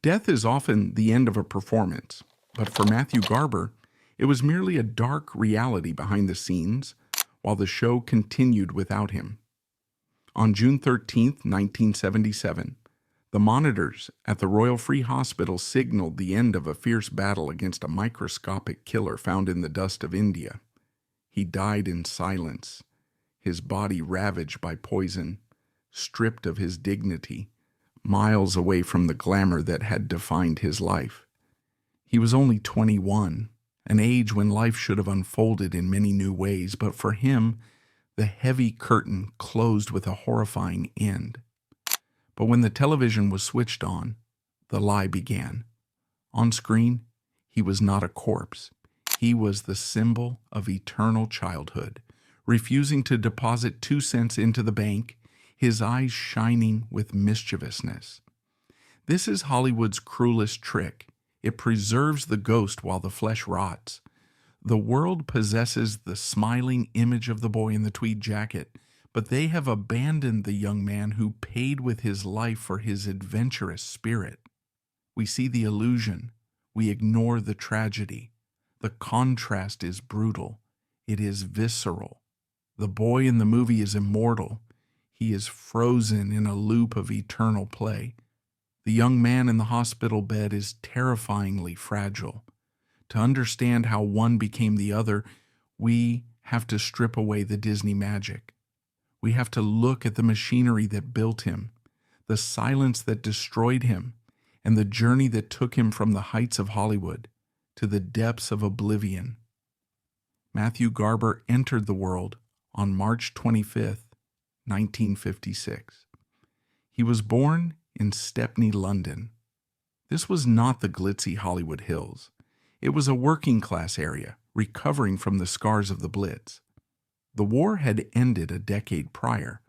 Death is often the end of a performance, but for Matthew Garber, it was merely a dark reality behind the scenes while the show continued without him. On June 13, 1977, the monitors at the Royal Free Hospital signaled the end of a fierce battle against a microscopic killer found in the dust of India. He died in silence, his body ravaged by poison, stripped of his dignity, miles away from the glamour that had defined his life. He was only 21, an age when life should have unfolded in many new ways, but for him, the heavy curtain closed with a horrifying end. But when the television was switched on, the lie began. On screen, he was not a corpse. He was the symbol of eternal childhood, refusing to deposit 2 cents into the bank, his eyes shining with mischievousness. This is Hollywood's cruelest trick. It preserves the ghost while the flesh rots. The world possesses the smiling image of the boy in the tweed jacket, but they have abandoned the young man who paid with his life for his adventurous spirit. We see the illusion. We ignore the tragedy. The contrast is brutal. It is visceral. The boy in the movie is immortal. He is frozen in a loop of eternal play. The young man in the hospital bed is terrifyingly fragile. To understand how one became the other, we have to strip away the Disney magic. We have to look at the machinery that built him, the silence that destroyed him, and the journey that took him from the heights of Hollywood to the depths of oblivion. Matthew Garber entered the world on March 25th, 1956. He was born in Stepney, London. This was not the glitzy Hollywood Hills. It was a working-class area, recovering from the scars of the Blitz. The war had ended a decade prior,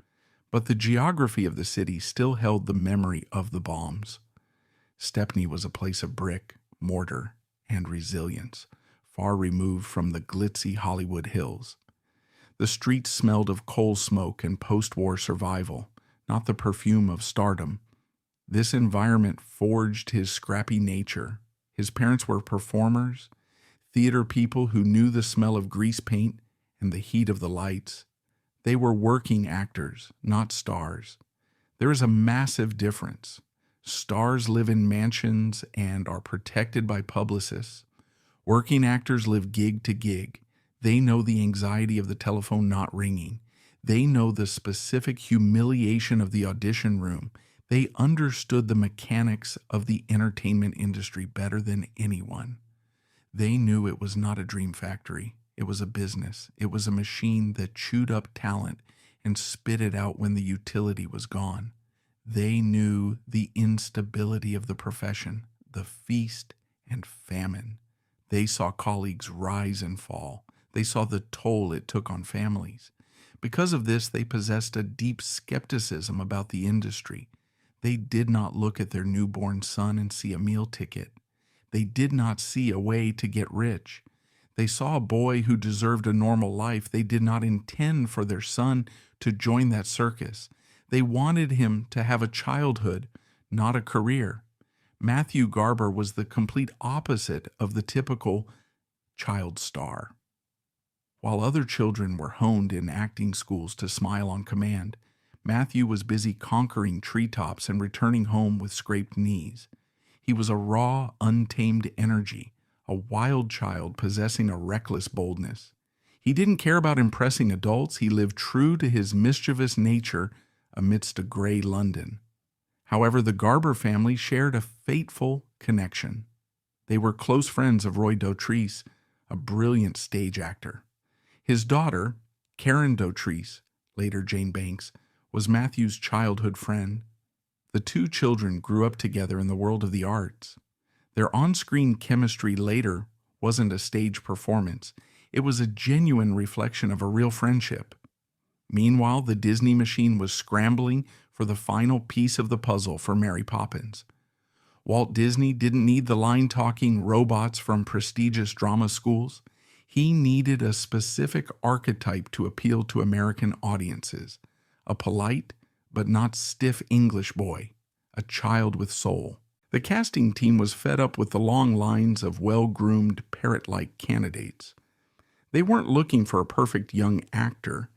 but the geography of the city still held the memory of the bombs. Stepney was a place of brick, mortar, and resilience, far removed from the glitzy Hollywood Hills. The streets smelled of coal smoke and post-war survival, not the perfume of stardom. This environment forged his scrappy nature. His parents were performers, theater people who knew the smell of grease paint and the heat of the lights. They were working actors, not stars. There is a massive difference. Stars live in mansions and are protected by publicists. Working actors live gig to gig. They know the anxiety of the telephone not ringing. They know the specific humiliation of the audition room. They understood the mechanics of the entertainment industry better than anyone. They knew it was not a dream factory. It was a business. It was a machine that chewed up talent and spit it out when the utility was gone. They knew the instability of the profession, the feast and famine. They saw colleagues rise and fall. They saw the toll it took on families. Because of this, they possessed a deep skepticism about the industry. They did not look at their newborn son and see a meal ticket. They did not see a way to get rich. They saw a boy who deserved a normal life. They did not intend for their son to join that circus. They wanted him to have a childhood, not a career. Matthew Garber was the complete opposite of the typical child star. While other children were honed in acting schools to smile on command, Matthew was busy conquering treetops and returning home with scraped knees. He was a raw, untamed energy, a wild child possessing a reckless boldness. He didn't care about impressing adults. He lived true to his mischievous nature amidst a gray London. However, the Garber family shared a fateful connection. They were close friends of Roy Dotrice, a brilliant stage actor. His daughter, Karen Dotrice, later Jane Banks, was Matthew's childhood friend. The two children grew up together in the world of the arts. Their on-screen chemistry later wasn't a stage performance. It was a genuine reflection of a real friendship. Meanwhile, the Disney machine was scrambling for the final piece of the puzzle for Mary Poppins. Walt Disney didn't need the line-talking robots from prestigious drama schools. He needed a specific archetype to appeal to American audiences. A polite but not stiff English boy, a child with soul. The casting team was fed up with the long lines of well-groomed, parrot-like candidates. They weren't looking for a perfect young actor.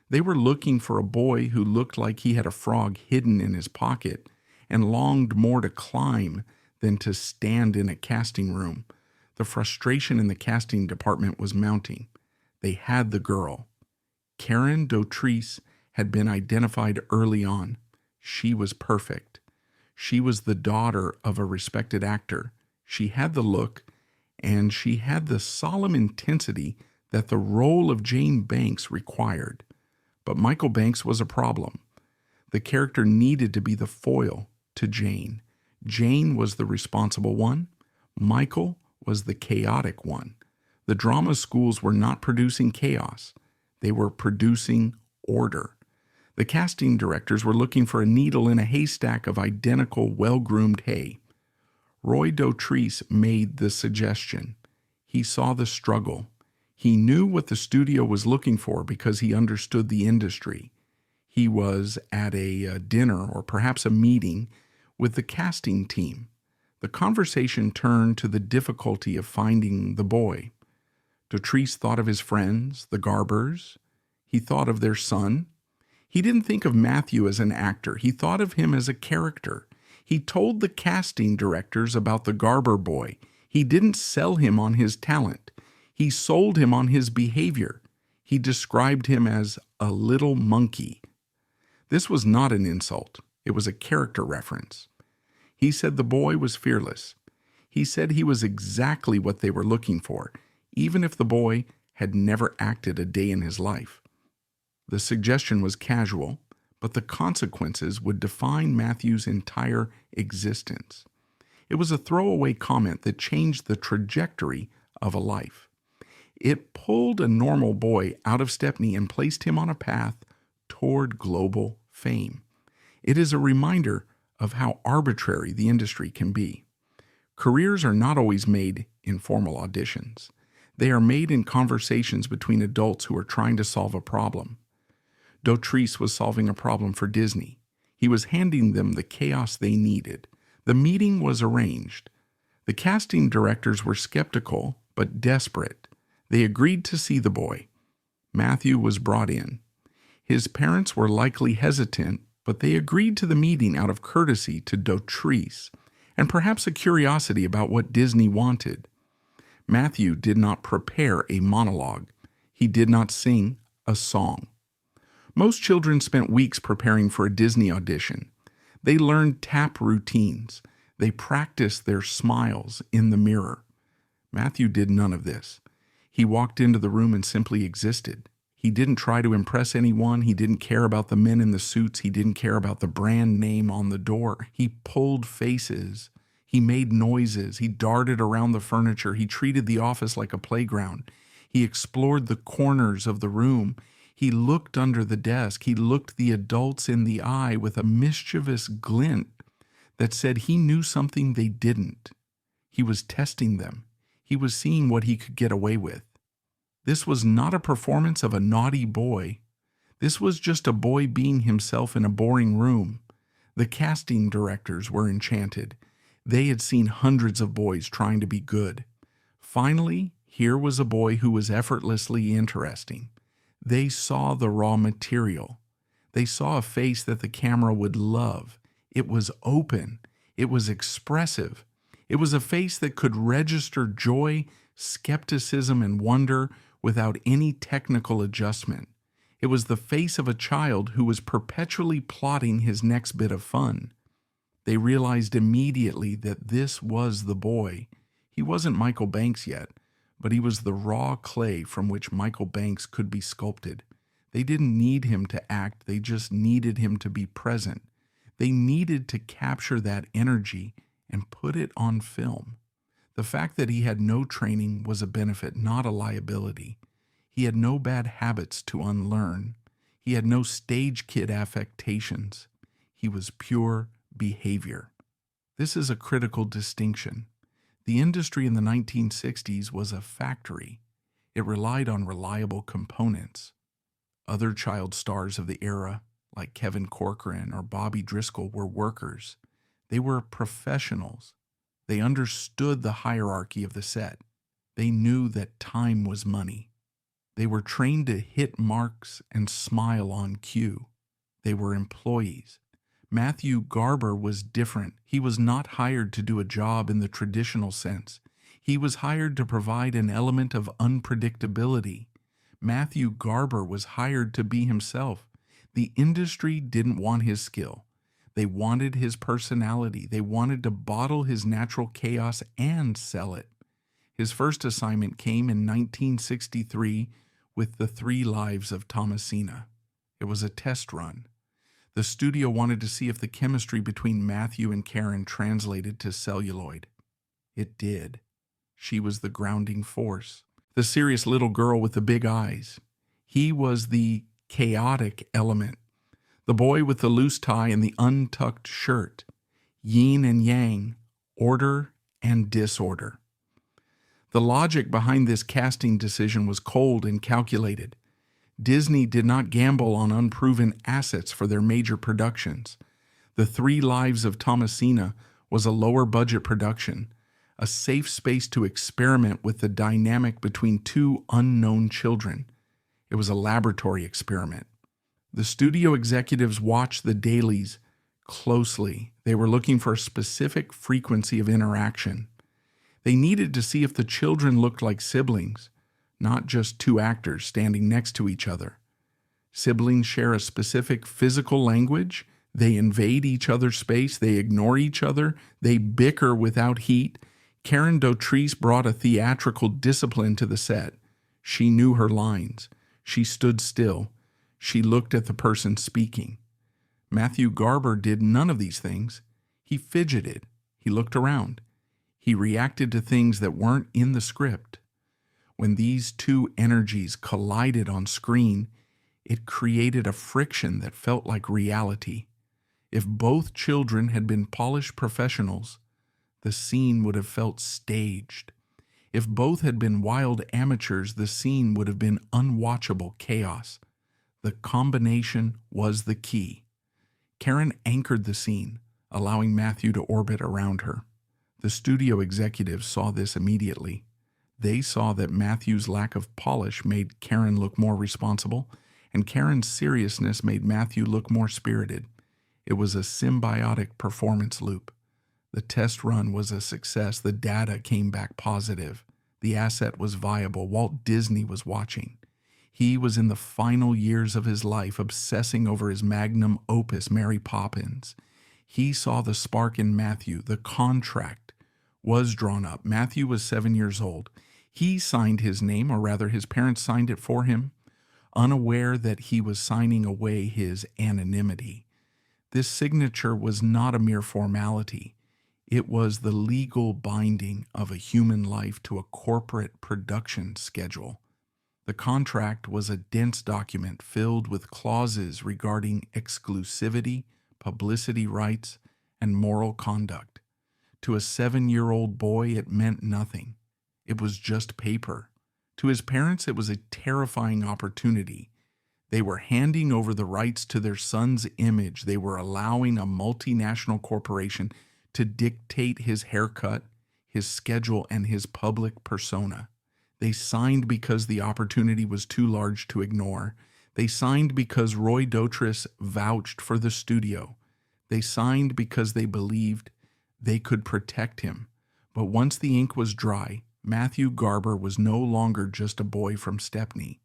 They were looking for a boy who looked like he had a frog hidden in his pocket and longed more to climb than to stand in a casting room. The frustration in the casting department was mounting. They had the girl. Karen Dautrice had been identified early on. She was perfect. She was the daughter of a respected actor. She had the look, and she had the solemn intensity that the role of Jane Banks required. But Michael Banks was a problem. The character needed to be the foil to Jane. Jane was the responsible one. Michael was the chaotic one. The drama schools were not producing chaos. They were producing order. The casting directors were looking for a needle in a haystack of identical, well-groomed hay. Roy Dautrice made the suggestion. He saw the struggle. He knew what the studio was looking for because he understood the industry. He was at a dinner or perhaps a meeting with the casting team. The conversation turned to the difficulty of finding the boy. Dautrice thought of his friends, the Garbers. He thought of their son. He didn't think of Matthew as an actor. He thought of him as a character. He told the casting directors about the Garber boy. He didn't sell him on his talent. He sold him on his behavior. He described him as a little monkey. This was not an insult. It was a character reference. He said the boy was fearless. He said he was exactly what they were looking for, even if the boy had never acted a day in his life. The suggestion was casual, but the consequences would define Matthew's entire existence. It was a throwaway comment that changed the trajectory of a life. It pulled a normal boy out of Stepney and placed him on a path toward global fame. It is a reminder of how arbitrary the industry can be. Careers are not always made in formal auditions. They are made in conversations between adults who are trying to solve a problem. Dautrice was solving a problem for Disney. He was handing them the chaos they needed. The meeting was arranged. The casting directors were skeptical but desperate. They agreed to see the boy. Matthew was brought in. His parents were likely hesitant, but they agreed to the meeting out of courtesy to Dautrice and perhaps a curiosity about what Disney wanted. Matthew did not prepare a monologue. He did not sing a song. Most children spent weeks preparing for a Disney audition. They learned tap routines. They practiced their smiles in the mirror. Matthew did none of this. He walked into the room and simply existed. He didn't try to impress anyone. He didn't care about the men in the suits. He didn't care about the brand name on the door. He pulled faces. He made noises. He darted around the furniture. He treated the office like a playground. He explored the corners of the room. He looked under the desk. He looked the adults in the eye with a mischievous glint that said he knew something they didn't. He was testing them. He was seeing what he could get away with. This was not a performance of a naughty boy. This was just a boy being himself in a boring room. The casting directors were enchanted. They had seen hundreds of boys trying to be good. Finally, here was a boy who was effortlessly interesting. They saw the raw material. They saw a face that the camera would love. It was open. It was expressive. It was a face that could register joy, skepticism, and wonder without any technical adjustment. It was the face of a child who was perpetually plotting his next bit of fun. They realized immediately that this was the boy. He wasn't Michael Banks yet, but he was the raw clay from which Michael Banks could be sculpted. They didn't need him to act, they just needed him to be present. They needed to capture that energy and put it on film. The fact that he had no training was a benefit, not a liability. He had no bad habits to unlearn. He had no stage kid affectations. He was pure behavior. This is a critical distinction. The industry in the 1960s was a factory. It relied on reliable components. Other child stars of the era, like Kevin Corcoran or Bobby Driscoll, were workers. They were professionals. They understood the hierarchy of the set. They knew that time was money. They were trained to hit marks and smile on cue. They were employees. Matthew Garber was different. He was not hired to do a job in the traditional sense. He was hired to provide an element of unpredictability. Matthew Garber was hired to be himself. The industry didn't want his skill. They wanted his personality. They wanted to bottle his natural chaos and sell it. His first assignment came in 1963 with The 3 Lives of Thomasina. It was a test run. The studio wanted to see if the chemistry between Matthew and Karen translated to celluloid. It did. She was the grounding force, the serious little girl with the big eyes. He was the chaotic element, the boy with the loose tie and the untucked shirt, yin and yang, order and disorder. The logic behind this casting decision was cold and calculated. Disney did not gamble on unproven assets for their major productions. The 3 Lives of Thomasina was a lower-budget production, a safe space to experiment with the dynamic between 2 unknown children. It was a laboratory experiment. The studio executives watched the dailies closely. They were looking for a specific frequency of interaction. They needed to see if the children looked like siblings, not just 2 actors standing next to each other. Siblings share a specific physical language. They invade each other's space. They ignore each other. They bicker without heat. Karen Dautrice brought a theatrical discipline to the set. She knew her lines. She stood still. She looked at the person speaking. Matthew Garber did none of these things. He fidgeted. He looked around. He reacted to things that weren't in the script. When these 2 energies collided on screen, it created a friction that felt like reality. If both children had been polished professionals, the scene would have felt staged. If both had been wild amateurs, the scene would have been unwatchable chaos. The combination was the key. Karen anchored the scene, allowing Matthew to orbit around her. The studio executives saw this immediately. They saw that Matthew's lack of polish made Karen look more responsible, and Karen's seriousness made Matthew look more spirited. It was a symbiotic performance loop. The test run was a success. The data came back positive. The asset was viable. Walt Disney was watching. He was in the final years of his life, obsessing over his magnum opus, Mary Poppins. He saw the spark in Matthew. The contract was drawn up. Matthew was 7 years old. He signed his name, or rather his parents signed it for him, unaware that he was signing away his anonymity. This signature was not a mere formality. It was the legal binding of a human life to a corporate production schedule. The contract was a dense document filled with clauses regarding exclusivity, publicity rights, and moral conduct. To a 7-year-old boy, it meant nothing. It was just paper. To his parents, it was a terrifying opportunity. They were handing over the rights to their son's image. They were allowing a multinational corporation to dictate his haircut, his schedule, and his public persona. They signed because the opportunity was too large to ignore. They signed because Roy Dotrice vouched for the studio. They signed because they believed they could protect him. But once the ink was dry, Matthew Garber was no longer just a boy from Stepney.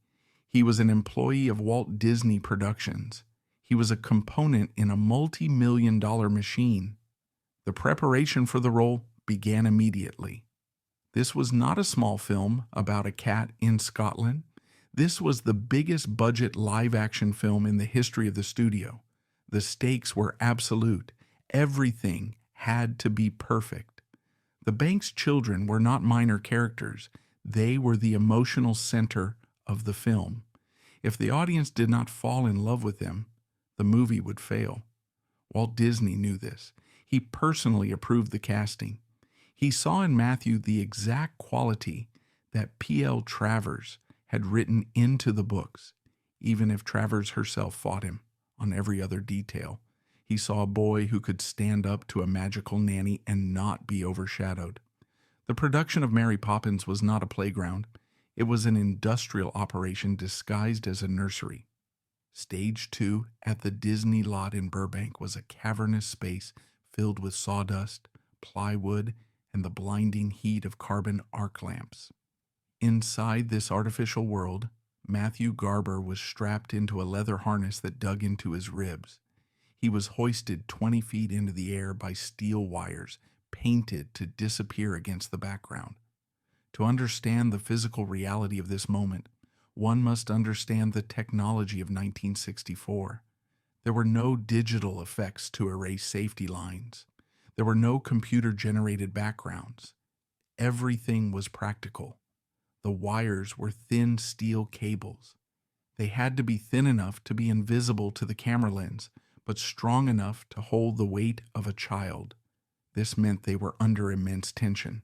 He was an employee of Walt Disney Productions. He was a component in a multi-million-dollar machine. The preparation for the role began immediately. This was not a small film about a cat in Scotland. This was the biggest budget live-action film in the history of the studio. The stakes were absolute. Everything had to be perfect. The Banks children were not minor characters. They were the emotional center of the film. If the audience did not fall in love with them, the movie would fail. Walt Disney knew this. He personally approved the casting. He saw in Matthew the exact quality that P.L. Travers had written into the books, even if Travers herself fought him on every other detail. He saw a boy who could stand up to a magical nanny and not be overshadowed. The production of Mary Poppins was not a playground. It was an industrial operation disguised as a nursery. Stage 2 at the Disney lot in Burbank was a cavernous space filled with sawdust, plywood, and the blinding heat of carbon arc lamps. Inside this artificial world, Matthew Garber was strapped into a leather harness that dug into his ribs. He was hoisted 20 feet into the air by steel wires, painted to disappear against the background. To understand the physical reality of this moment, one must understand the technology of 1964. There were no digital effects to erase safety lines. There were no computer-generated backgrounds. Everything was practical. The wires were thin steel cables. They had to be thin enough to be invisible to the camera lens, but strong enough to hold the weight of a child. This meant they were under immense tension.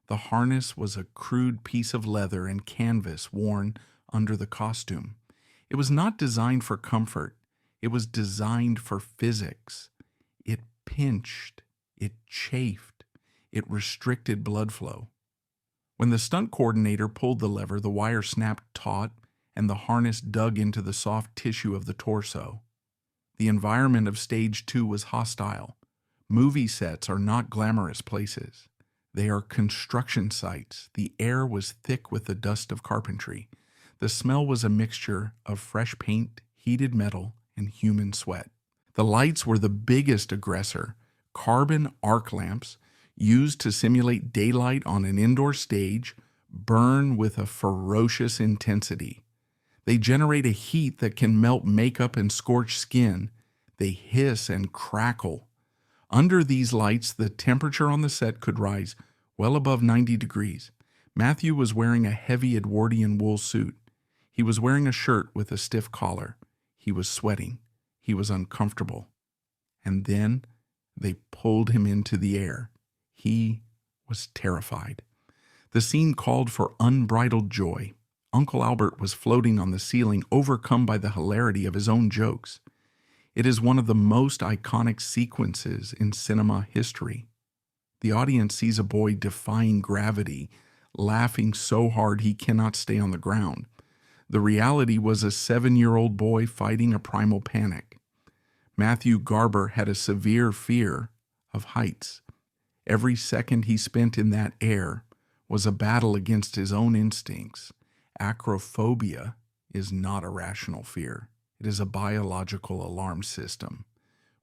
The harness was a crude piece of leather and canvas worn under the costume. It was not designed for comfort. It was designed for physics. It pinched. It chafed. It restricted blood flow. When the stunt coordinator pulled the lever, the wire snapped taut and the harness dug into the soft tissue of the torso. The environment of Stage 2 was hostile. Movie sets are not glamorous places. They are construction sites. The air was thick with the dust of carpentry. The smell was a mixture of fresh paint, heated metal, and human sweat. The lights were the biggest aggressor. Carbon arc lamps, used to simulate daylight on an indoor stage, burn with a ferocious intensity. They generate a heat that can melt makeup and scorch skin. They hiss and crackle. Under these lights, the temperature on the set could rise well above 90 degrees. Matthew was wearing a heavy Edwardian wool suit. He was wearing a shirt with a stiff collar. He was sweating. He was uncomfortable. And then they pulled him into the air. He was terrified. The scene called for unbridled joy. Uncle Albert was floating on the ceiling, overcome by the hilarity of his own jokes. It is one of the most iconic sequences in cinema history. The audience sees a boy defying gravity, laughing so hard he cannot stay on the ground. The reality was a 7-year-old boy fighting a primal panic. Matthew Garber had a severe fear of heights. Every second he spent in that air was a battle against his own instincts. Acrophobia is not a rational fear. It is a biological alarm system.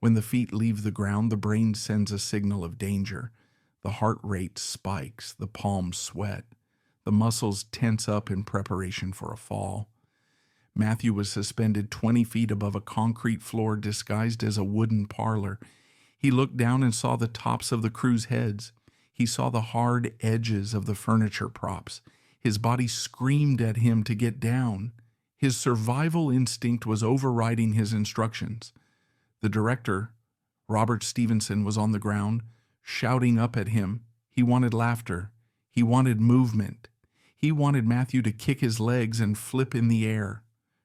When the feet leave the ground, the brain sends a signal of danger. The heart rate spikes, the palms sweat. The muscles tense up in preparation for a fall. Matthew was suspended 20 feet above a concrete floor disguised as a wooden parlor. He looked down and saw the tops of the crew's heads. He saw the hard edges of the furniture props. His body screamed at him to get down. His survival instinct was overriding his instructions. The director, Robert Stevenson, was on the ground, shouting up at him. He wanted laughter. He wanted movement. He wanted Matthew to kick his legs and flip in the air.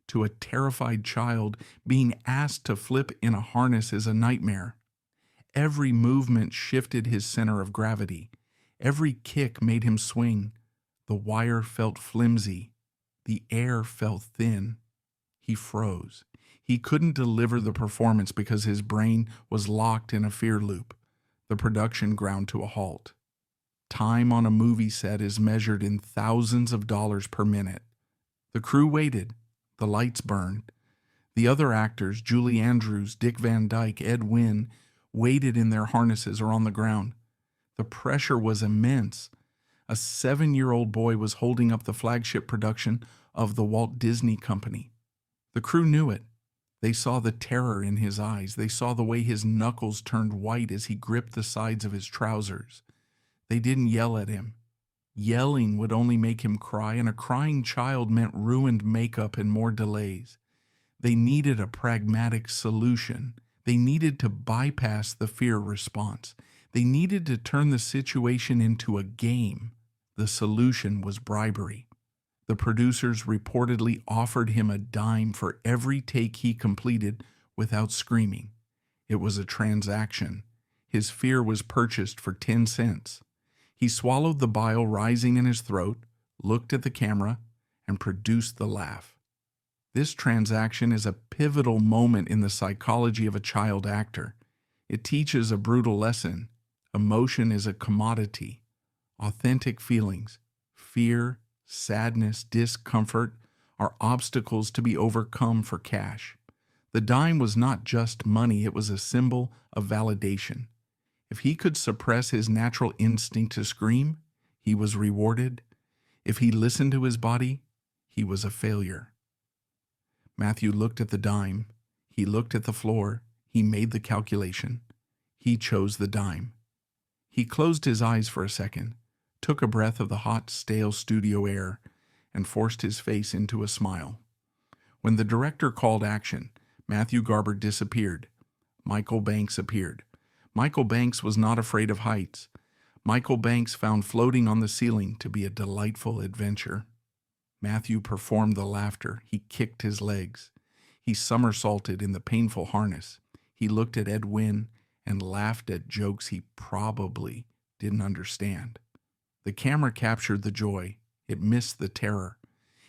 To a terrified child, being asked to flip in a harness is a nightmare. Every movement shifted his center of gravity. Every kick made him swing. The wire felt flimsy. The air felt thin. He froze. He couldn't deliver the performance because his brain was locked in a fear loop. The production ground to a halt. Time on a movie set is measured in thousands of dollars per minute. The crew waited. The lights burned. The other actors, Julie Andrews, Dick Van Dyke, Ed Wynn, waited in their harnesses or on the ground. The pressure was immense. A 7-year-old boy was holding up the flagship production of the Walt Disney Company. The crew knew it. They saw the terror in his eyes. They saw the way his knuckles turned white as he gripped the sides of his trousers. They didn't yell at him. Yelling would only make him cry, and a crying child meant ruined makeup and more delays. They needed a pragmatic solution. They needed to bypass the fear response. They needed to turn the situation into a game. The solution was bribery. The producers reportedly offered him a dime for every take he completed without screaming. It was a transaction. His fear was purchased for 10 cents. He swallowed the bile rising in his throat, looked at the camera, and produced the laugh. This transaction is a pivotal moment in the psychology of a child actor. It teaches a brutal lesson. Emotion is a commodity. Authentic feelings, fear, sadness, discomfort, are obstacles to be overcome for cash. The dime was not just money, it was a symbol of validation. If he could suppress his natural instinct to scream, he was rewarded. If he listened to his body, he was a failure. Matthew looked at the dime. He looked at the floor. He made the calculation. He chose the dime. He closed his eyes for a second, took a breath of the hot, stale studio air, and forced his face into a smile. When the director called action, Matthew Garber disappeared. Michael Banks appeared. Michael Banks was not afraid of heights. Michael Banks found floating on the ceiling to be a delightful adventure. Matthew performed the laughter. He kicked his legs. He somersaulted in the painful harness. He looked at Ed Wynn and laughed at jokes he probably didn't understand. The camera captured the joy. It missed the terror.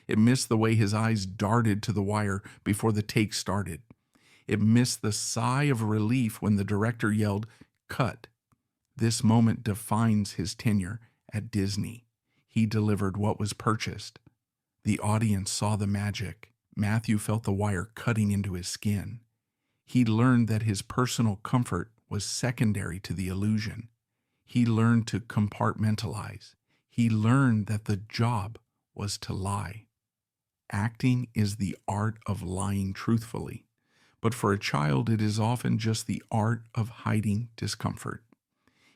It missed the way his eyes darted to the wire before the take started. It missed the sigh of relief when the director yelled, "Cut." This moment defines his tenure at Disney. He delivered what was purchased. The audience saw the magic. Matthew felt the wire cutting into his skin. He learned that his personal comfort was secondary to the illusion. He learned to compartmentalize. He learned that the job was to lie. Acting is the art of lying truthfully, but for a child it is often just the art of hiding discomfort.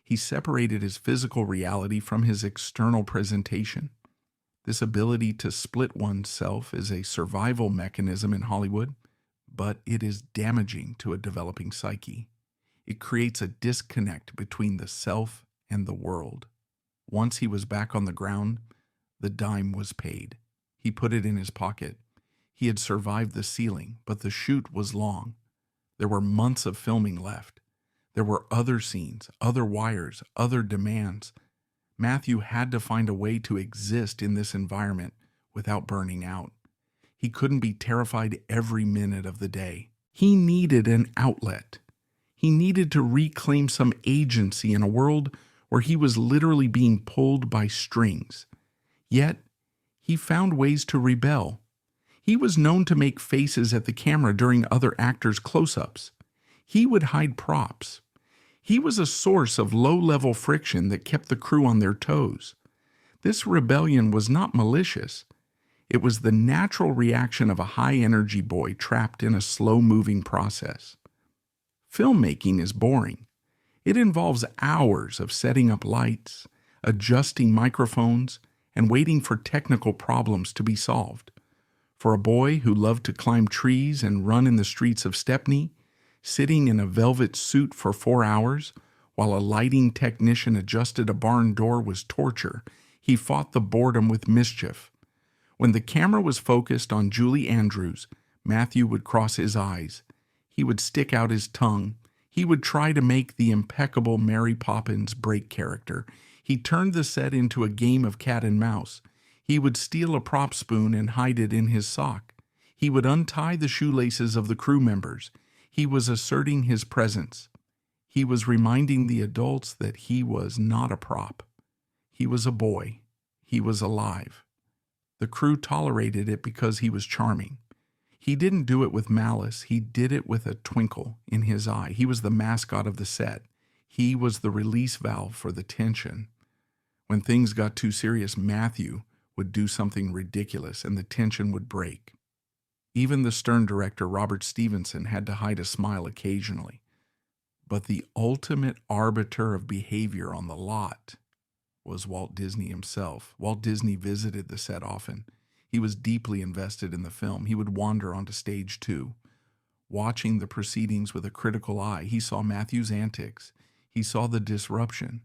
He separated his physical reality from his external presentation. This ability to split oneself is a survival mechanism in Hollywood, but it is damaging to a developing psyche. It creates a disconnect between the self and the world. Once he was back on the ground, the dime was paid. He put it in his pocket. He had survived the ceiling, but the shoot was long. There were months of filming left. There were other scenes, other wires, other demands. Matthew had to find a way to exist in this environment without burning out. He couldn't be terrified every minute of the day. He needed an outlet. He needed to reclaim some agency in a world where he was literally being pulled by strings. Yet, he found ways to rebel. He was known to make faces at the camera during other actors' close-ups. He would hide props. He was a source of low-level friction that kept the crew on their toes. This rebellion was not malicious. It was the natural reaction of a high-energy boy trapped in a slow-moving process. Filmmaking is boring. It involves hours of setting up lights, adjusting microphones, and waiting for technical problems to be solved. For a boy who loved to climb trees and run in the streets of Stepney, sitting in a velvet suit for 4 hours while a lighting technician adjusted a barn door was torture. He fought the boredom with mischief. When the camera was focused on Julie Andrews, Matthew would cross his eyes. He would stick out his tongue. He would try to make the impeccable Mary Poppins break character. He turned the set into a game of cat and mouse. He would steal a prop spoon and hide it in his sock. He would untie the shoelaces of the crew members. He was asserting his presence. He was reminding the adults that he was not a prop. He was a boy. He was alive. The crew tolerated it because he was charming. He didn't do it with malice. He did it with a twinkle in his eye. He was the mascot of the set. He was the release valve for the tension. When things got too serious, Matthew would do something ridiculous and the tension would break. Even the stern director, Robert Stevenson, had to hide a smile occasionally. But the ultimate arbiter of behavior on the lot was Walt Disney himself. Walt Disney visited the set often. He was deeply invested in the film. He would wander onto stage 2. Watching the proceedings with a critical eye, he saw Matthew's antics. He saw the disruption.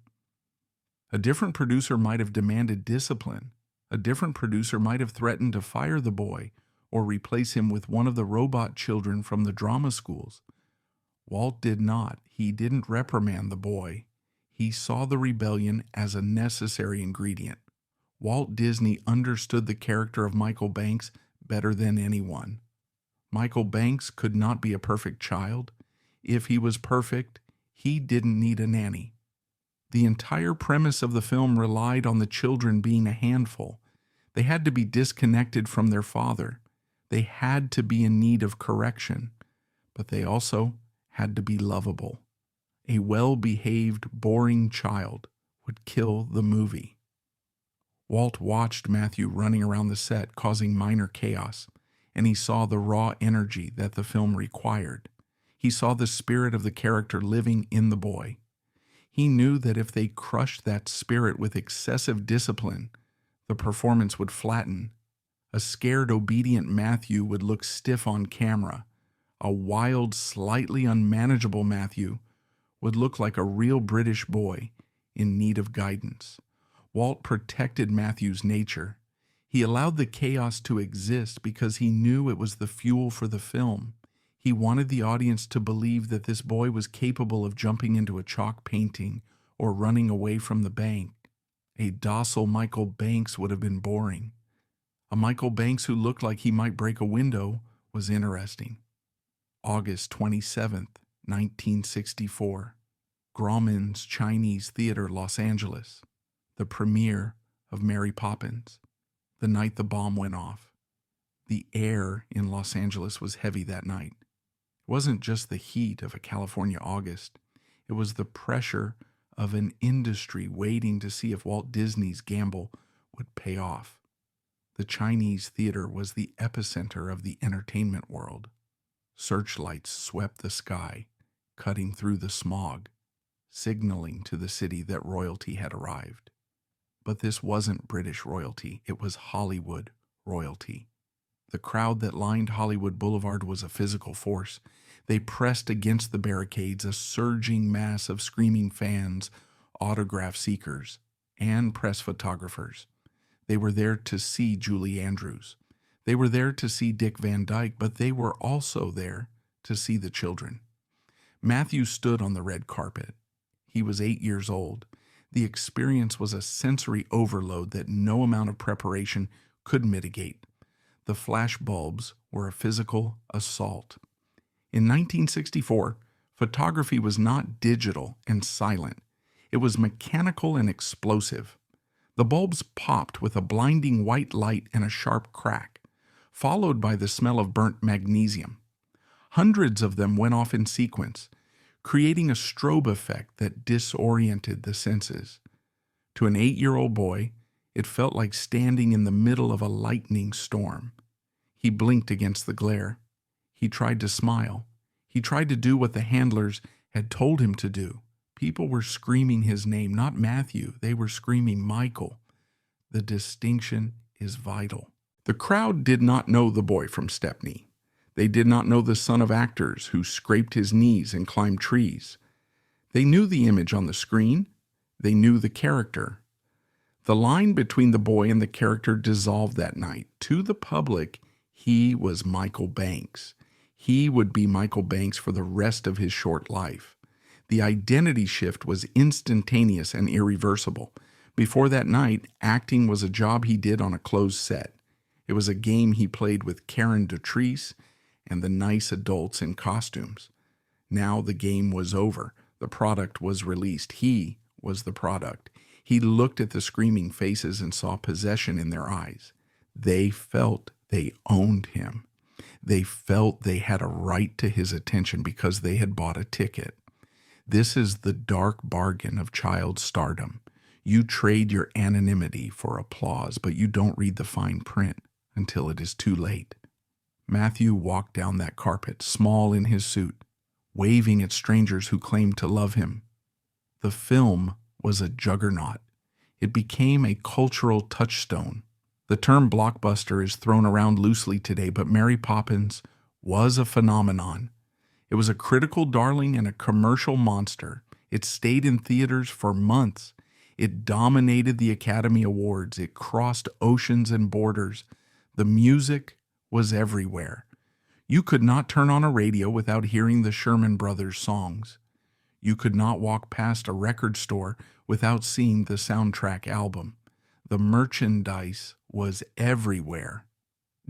A different producer might have demanded discipline. A different producer might have threatened to fire the boy or replace him with one of the robot children from the drama schools. Walt did not. He didn't reprimand the boy. He saw the rebellion as a necessary ingredient. Walt Disney understood the character of Michael Banks better than anyone. Michael Banks could not be a perfect child. If he was perfect, he didn't need a nanny. The entire premise of the film relied on the children being a handful. They had to be disconnected from their father. They had to be in need of correction, but they also had to be lovable. A well-behaved, boring child would kill the movie. Walt watched Matthew running around the set, causing minor chaos, and he saw the raw energy that the film required. He saw the spirit of the character living in the boy. He knew that if they crushed that spirit with excessive discipline, the performance would flatten. A scared, obedient Matthew would look stiff on camera. A wild, slightly unmanageable Matthew would look like a real British boy in need of guidance. Walt protected Matthew's nature. He allowed the chaos to exist because he knew it was the fuel for the film. He wanted the audience to believe that this boy was capable of jumping into a chalk painting or running away from the bank. A docile Michael Banks would have been boring. A Michael Banks who looked like he might break a window was interesting. August 27th, 1964. Grauman's Chinese Theater, Los Angeles. The premiere of Mary Poppins. The night the bomb went off. The air in Los Angeles was heavy that night. It wasn't just the heat of a California August. It was the pressure of an industry waiting to see if Walt Disney's gamble would pay off. The Chinese theater was the epicenter of the entertainment world. Searchlights swept the sky, cutting through the smog, signaling to the city that royalty had arrived. But this wasn't British royalty, it was Hollywood royalty. The crowd that lined Hollywood Boulevard was a physical force. They pressed against the barricades, a surging mass of screaming fans, autograph seekers, and press photographers. They were there to see Julie Andrews. They were there to see Dick Van Dyke, but they were also there to see the children. Matthew stood on the red carpet. He was 8 years old. The experience was a sensory overload that no amount of preparation could mitigate. The flash bulbs were a physical assault. In 1964, photography was not digital and silent. It was mechanical and explosive. The bulbs popped with a blinding white light and a sharp crack, followed by the smell of burnt magnesium. Hundreds of them went off in sequence, creating a strobe effect that disoriented the senses. To an 8-year-old boy, it felt like standing in the middle of a lightning storm. He blinked against the glare. He tried to smile. He tried to do what the handlers had told him to do. People were screaming his name, not Matthew. They were screaming Michael. The distinction is vital. The crowd did not know the boy from Stepney. They did not know the son of actors who scraped his knees and climbed trees. They knew the image on the screen. They knew the character. The line between the boy and the character dissolved that night. To the public, he was Michael Banks. He would be Michael Banks for the rest of his short life. The identity shift was instantaneous and irreversible. Before that night, acting was a job he did on a closed set. It was a game he played with Karen Dotrice and the nice adults in costumes. Now the game was over. The product was released. He was the product. He looked at the screaming faces and saw possession in their eyes. They felt they owned him. They felt they had a right to his attention because they had bought a ticket. This is the dark bargain of child stardom. You trade your anonymity for applause, but you don't read the fine print until it is too late. Matthew walked down that carpet, small in his suit, waving at strangers who claimed to love him. The film was a juggernaut. It became a cultural touchstone. The term blockbuster is thrown around loosely today, but Mary Poppins was a phenomenon. It was a critical darling and a commercial monster. It stayed in theaters for months. It dominated the Academy Awards. It crossed oceans and borders. The music was everywhere. You could not turn on a radio without hearing the Sherman Brothers songs. You could not walk past a record store without seeing the soundtrack album. The merchandise was everywhere.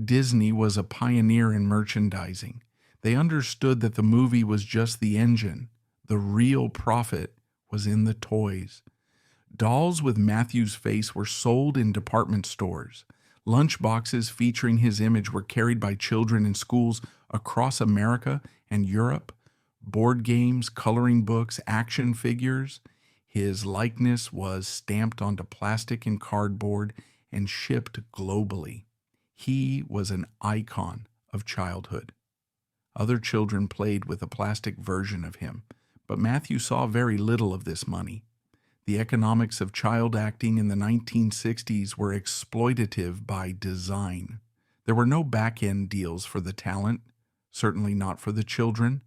Disney was a pioneer in merchandising. They understood that the movie was just the engine. The real profit was in the toys. Dolls with Matthew's face were sold in department stores. Lunch boxes featuring his image were carried by children in schools across America and Europe. Board games, coloring books, action figures. His likeness was stamped onto plastic and cardboard and shipped globally. He was an icon of childhood. Other children played with a plastic version of him, but Matthew saw very little of this money. The economics of child acting in the 1960s were exploitative by design. There were no back-end deals for the talent, certainly not for the children.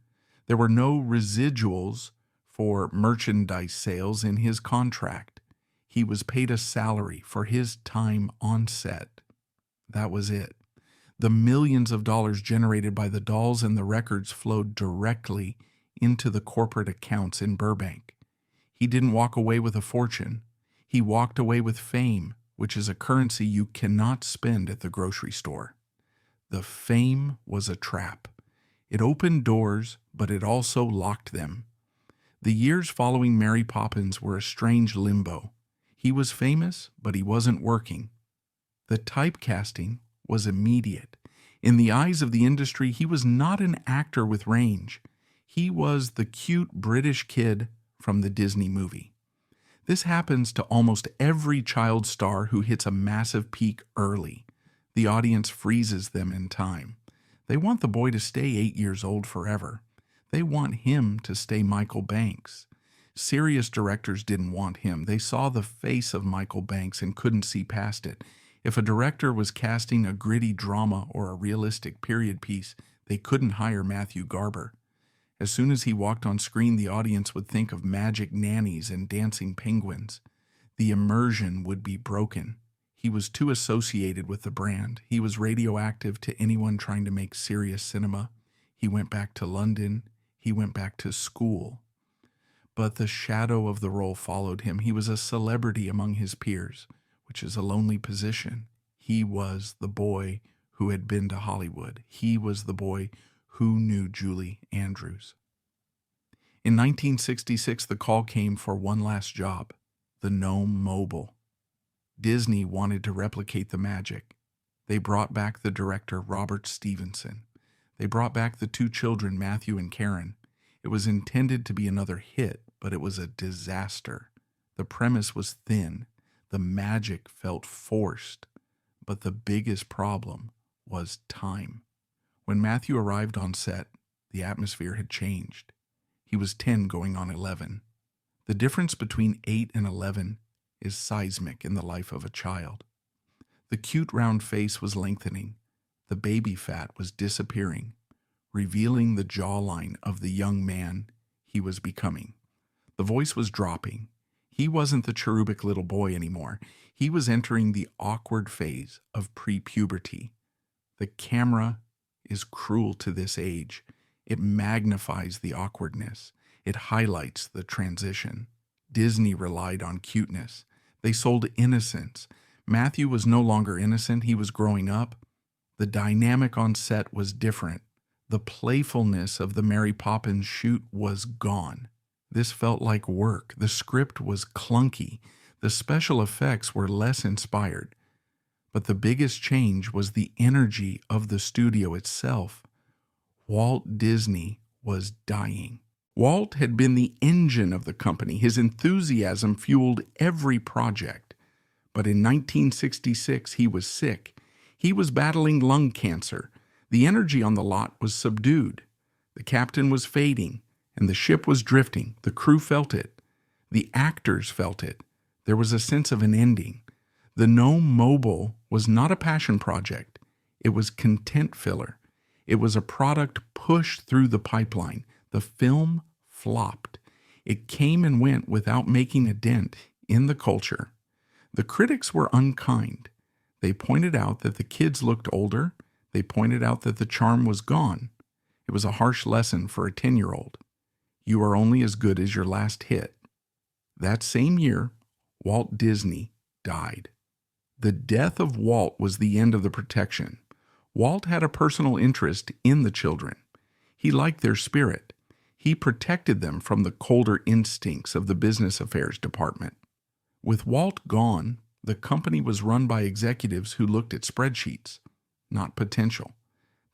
There were no residuals for merchandise sales in his contract. He was paid a salary for his time on set. That was it. The millions of dollars generated by the dolls and the records flowed directly into the corporate accounts in Burbank. He didn't walk away with a fortune. He walked away with fame, which is a currency you cannot spend at the grocery store. The fame was a trap. It opened doors, but it also locked them. The years following Mary Poppins were a strange limbo. He was famous, but he wasn't working. The typecasting was immediate. In the eyes of the industry, he was not an actor with range. He was the cute British kid from the Disney movie. This happens to almost every child star who hits a massive peak early. The audience freezes them in time. They want the boy to stay 8 years old forever. They want him to stay Michael Banks. Serious directors didn't want him. They saw the face of Michael Banks and couldn't see past it. If a director was casting a gritty drama or a realistic period piece, they couldn't hire Matthew Garber. As soon as he walked on screen, the audience would think of magic nannies and dancing penguins. The immersion would be broken. He was too associated with the brand. He was radioactive to anyone trying to make serious cinema. He went back to London. He went back to school. But the shadow of the role followed him. He was a celebrity among his peers, which is a lonely position. He was the boy who had been to Hollywood. He was the boy who knew Julie Andrews. In 1966, the call came for one last job, the Gnome Mobile. Disney wanted to replicate the magic. They brought back the director, Robert Stevenson. They brought back the two children, Matthew and Karen. It was intended to be another hit, but it was a disaster. The premise was thin. The magic felt forced. But the biggest problem was time. When Matthew arrived on set, the atmosphere had changed. He was 10 going on 11. The difference between 8 and 11 is seismic in the life of a child. The cute round face was lengthening. The baby fat was disappearing, revealing the jawline of the young man he was becoming. The voice was dropping. He wasn't the cherubic little boy anymore. He was entering the awkward phase of pre-puberty. The camera is cruel to this age. It magnifies the awkwardness. It highlights the transition. Disney relied on cuteness. They sold innocence. Matthew was no longer innocent. He was growing up. The dynamic on set was different. The playfulness of the Mary Poppins shoot was gone. This felt like work. The script was clunky. The special effects were less inspired. But the biggest change was the energy of the studio itself. Walt Disney was dying. Walt had been the engine of the company. His enthusiasm fueled every project. But in 1966, he was sick. He was battling lung cancer. The energy on the lot was subdued. The captain was fading, and the ship was drifting. The crew felt it. The actors felt it. There was a sense of an ending. The Gnome Mobile was not a passion project. It was content filler. It was a product pushed through the pipeline. The film flopped. It came and went without making a dent in the culture. The critics were unkind. They pointed out that the kids looked older, They pointed out that the charm was gone. It was a harsh lesson for a 10-year-old. You are only as good as your last hit. That same year, Walt Disney died. The death of Walt was the end of the protection. Walt had a personal interest in the children. He liked their spirit. He protected them from the colder instincts of the business affairs department. With Walt gone, the company was run by executives who looked at spreadsheets, not potential.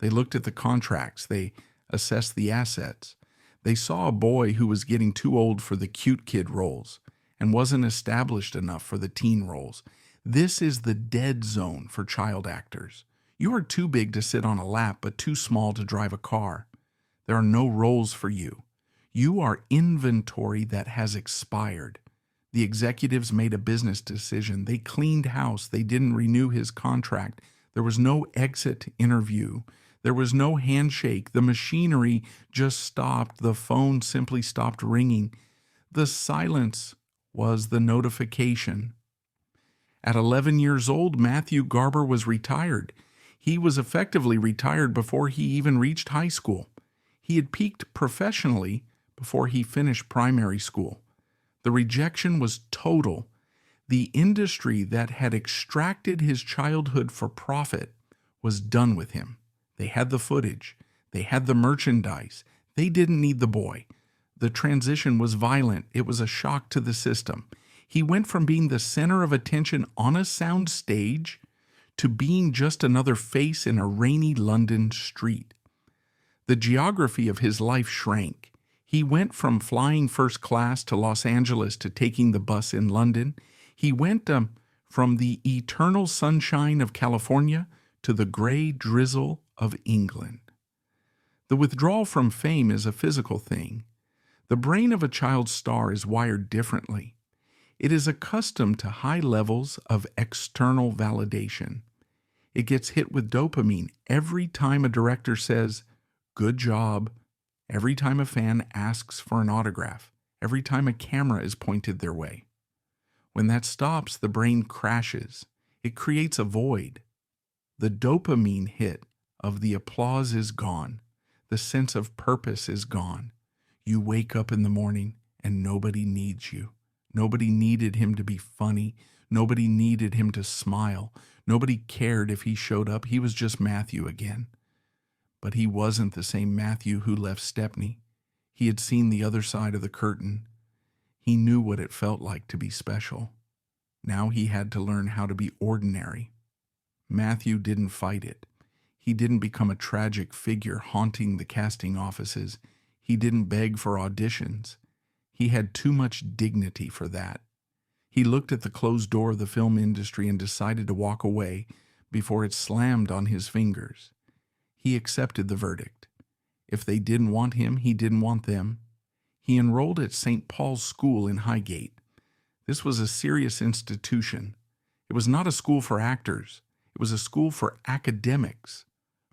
They looked at the contracts. They assessed the assets. They saw a boy who was getting too old for the cute kid roles and wasn't established enough for the teen roles. This is the dead zone for child actors. You are too big to sit on a lap, but too small to drive a car. There are no roles for you. You are inventory that has expired. The executives made a business decision. They cleaned house. They didn't renew his contract. There was no exit interview. There was no handshake. The machinery just stopped. The phone simply stopped ringing. The silence was the notification. At 11 years old, Matthew Garber was retired. He was effectively retired before he even reached high school. He had peaked professionally before he finished primary school. The rejection was total. The industry that had extracted his childhood for profit was done with him. They had the footage. They had the merchandise. They didn't need the boy. The transition was violent. It was a shock to the system. He went from being the center of attention on a sound stage to being just another face in a rainy London street. The geography of his life shrank. He went from flying first class to Los Angeles to taking the bus in London. He went from the eternal sunshine of California to the gray drizzle of England. The withdrawal from fame is a physical thing. The brain of a child star is wired differently. It is accustomed to high levels of external validation. It gets hit with dopamine every time a director says, "Good job," every time a fan asks for an autograph, every time a camera is pointed their way. When that stops, the brain crashes. It creates a void. The dopamine hit of the applause is gone. The sense of purpose is gone. You wake up in the morning and nobody needs you. Nobody needed him to be funny. Nobody needed him to smile. Nobody cared if he showed up. He was just Matthew again. But he wasn't the same Matthew who left Stepney. He had seen the other side of the curtain. He knew what it felt like to be special. Now he had to learn how to be ordinary. Matthew didn't fight it. He didn't become a tragic figure haunting the casting offices. He didn't beg for auditions. He had too much dignity for that. He looked at the closed door of the film industry and decided to walk away before it slammed on his fingers. He accepted the verdict. If they didn't want him, he didn't want them. He enrolled at St. Paul's School in Highgate. This was a serious institution. It was not a school for actors. It was a school for academics,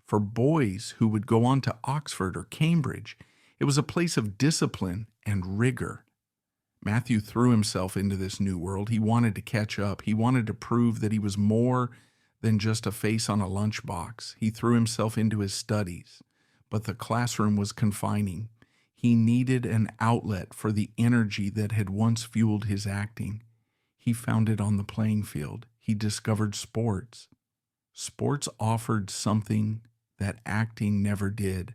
for boys who would go on to Oxford or Cambridge. It was a place of discipline and rigor. Matthew threw himself into this new world. He wanted to catch up. He wanted to prove that he was more than just a face on a lunchbox. He threw himself into his studies, but the classroom was confining. He needed an outlet for the energy that had once fueled his acting. He found it on the playing field. He discovered sports. Sports offered something that acting never did: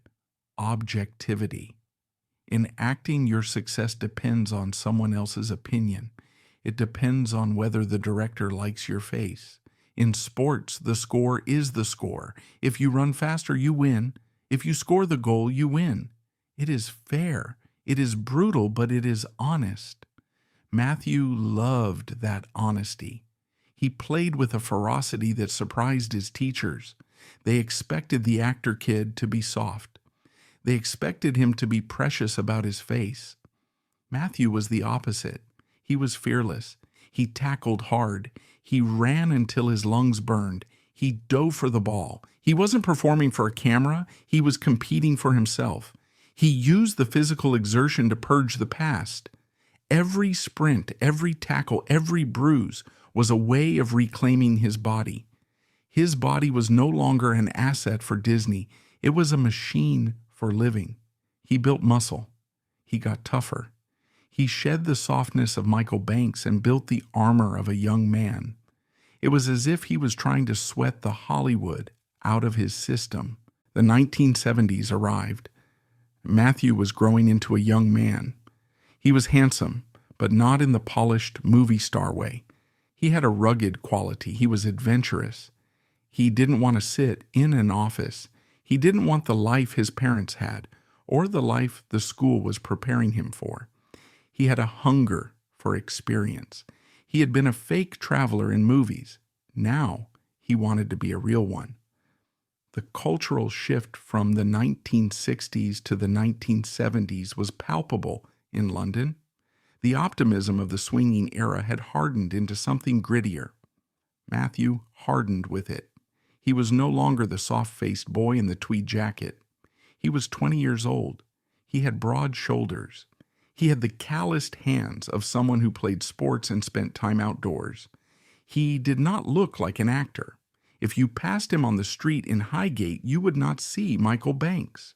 objectivity. In acting, your success depends on someone else's opinion. It depends on whether the director likes your face. In sports, the score is the score. If you run faster, you win. If you score the goal, you win. It is fair. It is brutal, but it is honest. Matthew loved that honesty. He played with a ferocity that surprised his teachers. They expected the actor kid to be soft. They expected him to be precious about his face. Matthew was the opposite. He was fearless. He tackled hard. He ran until his lungs burned. He dove for the ball. He wasn't performing for a camera. He was competing for himself. He used the physical exertion to purge the past. Every sprint, every tackle, every bruise was a way of reclaiming his body. His body was no longer an asset for Disney. It was a machine for living. He built muscle. He got tougher. He shed the softness of Michael Banks and built the armor of a young man. It was as if he was trying to sweat the Hollywood out of his system. The 1970s arrived. Matthew was growing into a young man. He was handsome, but not in the polished movie star way. He had a rugged quality. He was adventurous. He didn't want to sit in an office. He didn't want the life his parents had, or the life the school was preparing him for. He had a hunger for experience. He had been a fake traveler in movies. Now he wanted to be a real one. The cultural shift from the 1960s to the 1970s was palpable in London. The optimism of the swinging era had hardened into something grittier. Matthew hardened with it. He was no longer the soft-faced boy in the tweed jacket. He was 20 years old. He had broad shoulders. He had the calloused hands of someone who played sports and spent time outdoors. He did not look like an actor. If you passed him on the street in Highgate, you would not see Michael Banks.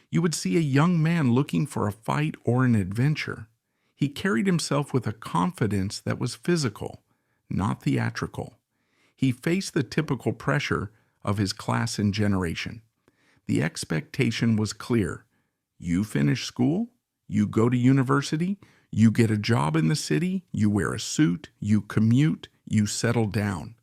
You would see a young man looking for a fight or an adventure. He carried himself with a confidence that was physical, not theatrical. He faced the typical pressure of his class and generation. The expectation was clear. You finish school, you go to university, you get a job in the city, you wear a suit, you commute, you settle down.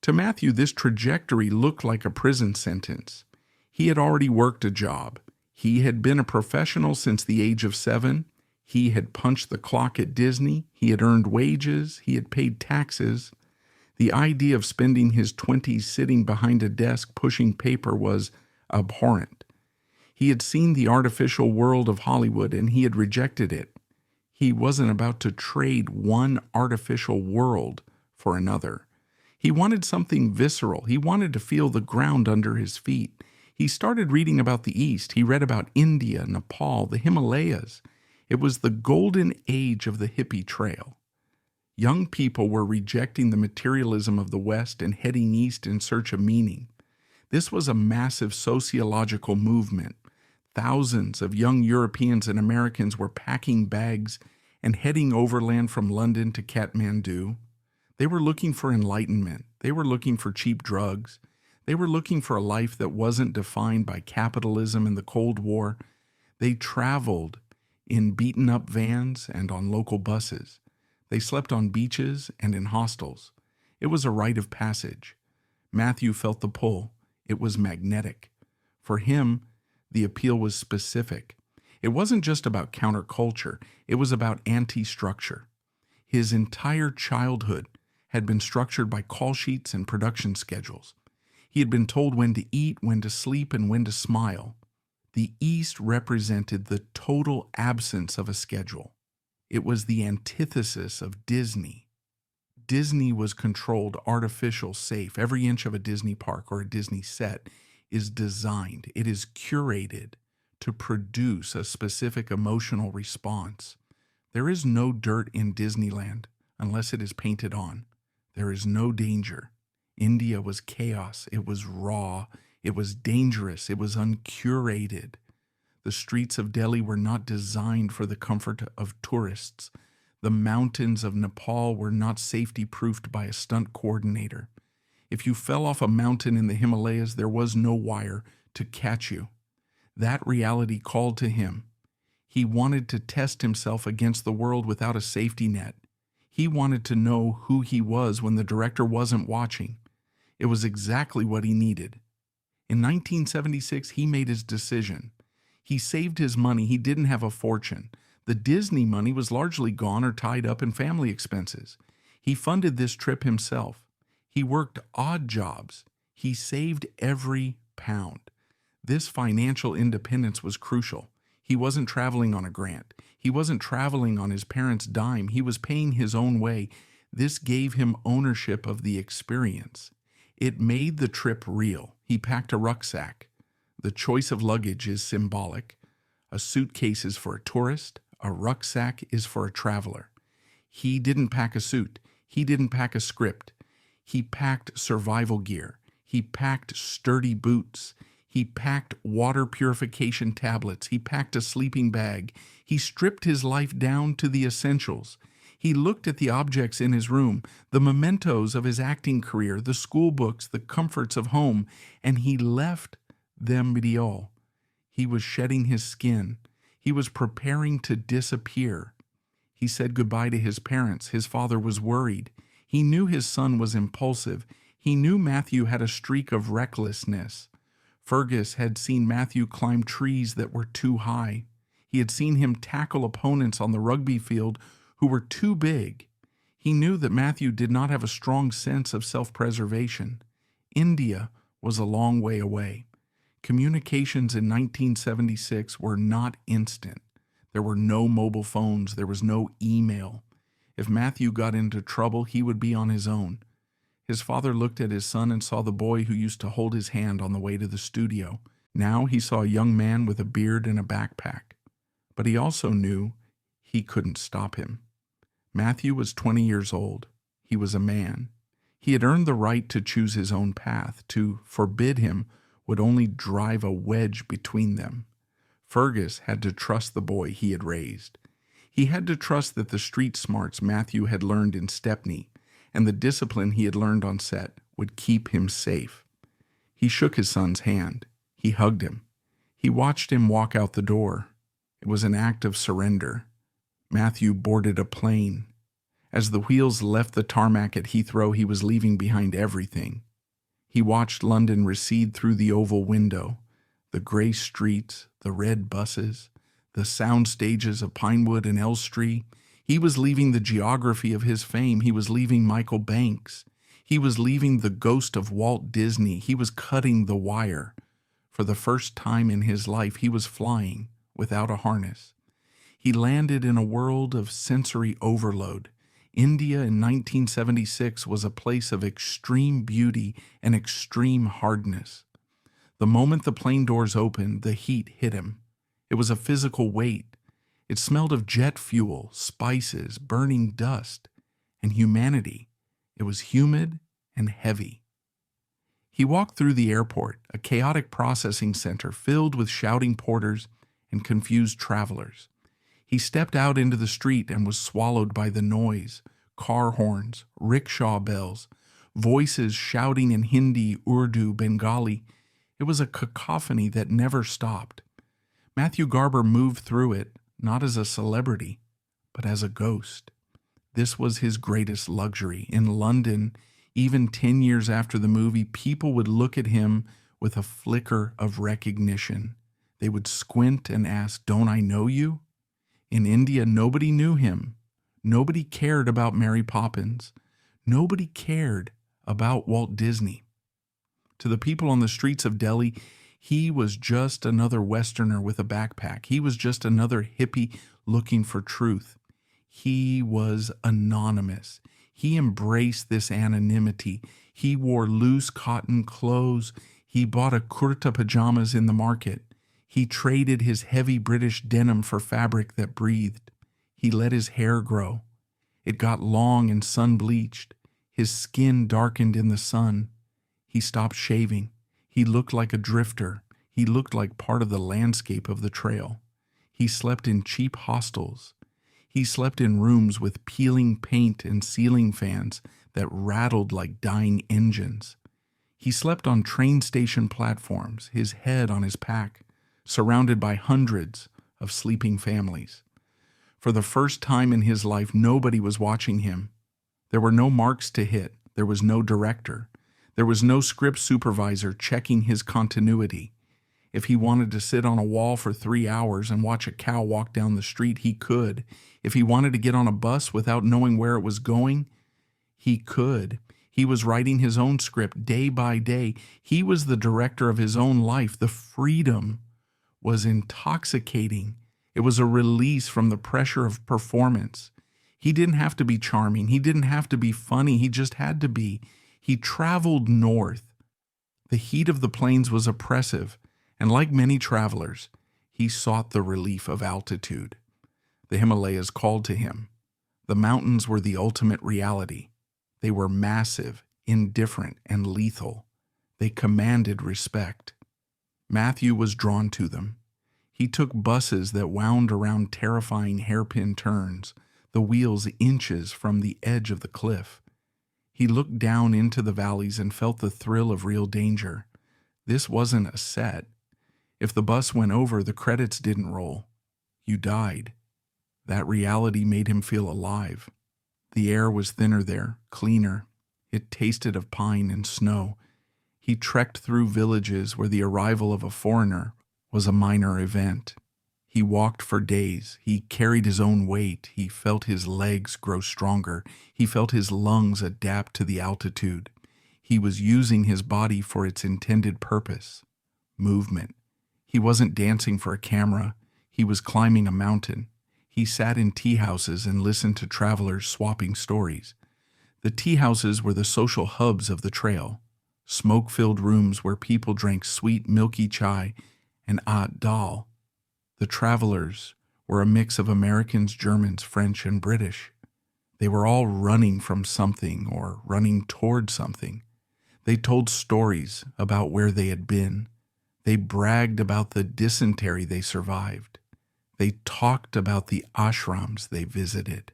To Matthew, this trajectory looked like a prison sentence. He had already worked a job. He had been a professional since the age of 7. He had punched the clock at Disney. He had earned wages. He had paid taxes. The idea of spending his 20s sitting behind a desk pushing paper was abhorrent. He had seen the artificial world of Hollywood and he had rejected it. He wasn't about to trade one artificial world for another. He wanted something visceral. He wanted to feel the ground under his feet. He started reading about the East. He read about India, Nepal, the Himalayas. It was the golden age of the hippie trail. Young people were rejecting the materialism of the West and heading east in search of meaning. This was a massive sociological movement. Thousands of young Europeans and Americans were packing bags and heading overland from London to Kathmandu. They were looking for enlightenment. They were looking for cheap drugs. They were looking for a life that wasn't defined by capitalism and the Cold War. They traveled in beaten-up vans and on local buses. They slept on beaches and in hostels. It was a rite of passage. Matthew felt the pull. It was magnetic. For him, the appeal was specific. It wasn't just about counterculture. It was about anti-structure. His entire childhood had been structured by call sheets and production schedules. He had been told when to eat, when to sleep, and when to smile. The East represented the total absence of a schedule. It was the antithesis of Disney. Disney was controlled, artificial, safe. Every inch of a Disney park or a Disney set is designed. It is curated to produce a specific emotional response. There is no dirt in Disneyland unless it is painted on. There is no danger. India was chaos. It was raw. It was dangerous. It was uncurated. The streets of Delhi were not designed for the comfort of tourists. The mountains of Nepal were not safety-proofed by a stunt coordinator. If you fell off a mountain in the Himalayas, there was no wire to catch you. That reality called to him. He wanted to test himself against the world without a safety net. He wanted to know who he was when the director wasn't watching. It was exactly what he needed. In 1976, he made his decision. He saved his money. He didn't have a fortune. The Disney money was largely gone or tied up in family expenses. He funded this trip himself. He worked odd jobs. He saved every pound. This financial independence was crucial. He wasn't traveling on a grant. He wasn't traveling on his parents' dime. He was paying his own way. This gave him ownership of the experience. It made the trip real. He packed a rucksack. The choice of luggage is symbolic. A suitcase is for a tourist. A rucksack is for a traveler. He didn't pack a suit. He didn't pack a script. He packed survival gear. He packed sturdy boots. He packed water purification tablets. He packed a sleeping bag. He stripped his life down to the essentials. He looked at the objects in his room, the mementos of his acting career, the school books, the comforts of home, and he left them be all. He was shedding his skin. He was preparing to disappear. He said goodbye to his parents. His father was worried. He knew his son was impulsive. He knew Matthew had a streak of recklessness. Fergus had seen Matthew climb trees that were too high. He had seen him tackle opponents on the rugby field who were too big. He knew that Matthew did not have a strong sense of self-preservation. India was a long way away. Communications in 1976 were not instant. There were no mobile phones. There was no email. If Matthew got into trouble, he would be on his own. His father looked at his son and saw the boy who used to hold his hand on the way to the studio. Now he saw a young man with a beard and a backpack. But he also knew he couldn't stop him. Matthew was 20 years old. He was a man. He had earned the right to choose his own path. To forbid him would only drive a wedge between them. Fergus had to trust the boy he had raised. He had to trust that the street smarts Matthew had learned in Stepney and the discipline he had learned on set would keep him safe. He shook his son's hand. He hugged him. He watched him walk out the door. It was an act of surrender. Matthew boarded a plane. As the wheels left the tarmac at Heathrow, he was leaving behind everything. He watched London recede through the oval window, the gray streets, the red buses, the sound stages of Pinewood and Elstree. He was leaving the geography of his fame. He was leaving Michael Banks. He was leaving the ghost of Walt Disney. He was cutting the wire. For the first time in his life, he was flying without a harness. He landed in a world of sensory overload. India in 1976 was a place of extreme beauty and extreme hardness. The moment the plane doors opened, the heat hit him. It was a physical weight. It smelled of jet fuel, spices, burning dust, and humanity. It was humid and heavy. He walked through the airport, a chaotic processing center filled with shouting porters and confused travelers. He stepped out into the street and was swallowed by the noise, car horns, rickshaw bells, voices shouting in Hindi, Urdu, Bengali. It was a cacophony that never stopped. Matthew Garber moved through it, not as a celebrity, but as a ghost. This was his greatest luxury. In London, even 10 years after the movie, people would look at him with a flicker of recognition. They would squint and ask, "Don't I know you?" In India, nobody knew him. Nobody cared about Mary Poppins. Nobody cared about Walt Disney. To the people on the streets of Delhi, he was just another Westerner with a backpack. He was just another hippie looking for truth. He was anonymous. He embraced this anonymity. He wore loose cotton clothes. He bought a kurta pajamas in the market. He traded his heavy British denim for fabric that breathed. He let his hair grow. It got long and sun-bleached. His skin darkened in the sun. He stopped shaving. He looked like a drifter. He looked like part of the landscape of the trail. He slept in cheap hostels. He slept in rooms with peeling paint and ceiling fans that rattled like dying engines. He slept on train station platforms, his head on his pack, surrounded by hundreds of sleeping families. For the first time in his life, nobody was watching him. There were no marks to hit. There was no director. There was no script supervisor checking his continuity. If he wanted to sit on a wall for 3 hours and watch a cow walk down the street, he could. If he wanted to get on a bus without knowing where it was going, he could. He was writing his own script day by day. He was the director of his own life. The freedom was intoxicating. It was a release from the pressure of performance. He didn't have to be charming. He didn't have to be funny. He just had to be. He traveled north. The heat of the plains was oppressive, and like many travelers, he sought the relief of altitude. The Himalayas called to him. The mountains were the ultimate reality. They were massive, indifferent, and lethal. They commanded respect. Matthew was drawn to them. He took buses that wound around terrifying hairpin turns, the wheels inches from the edge of the cliff. He looked down into the valleys and felt the thrill of real danger. This wasn't a set. If the bus went over, the credits didn't roll. You died. That reality made him feel alive. The air was thinner there, cleaner. It tasted of pine and snow. He trekked through villages where the arrival of a foreigner was a minor event. He walked for days. He carried his own weight. He felt his legs grow stronger. He felt his lungs adapt to the altitude. He was using his body for its intended purpose, movement. He wasn't dancing for a camera. He was climbing a mountain. He sat in tea houses and listened to travelers swapping stories. The tea houses were the social hubs of the trail, smoke-filled rooms where people drank sweet, milky chai and ate dal. The travelers were a mix of Americans, Germans, French, and British. They were all running from something or running toward something. They told stories about where they had been. They bragged about the dysentery they survived. They talked about the ashrams they visited.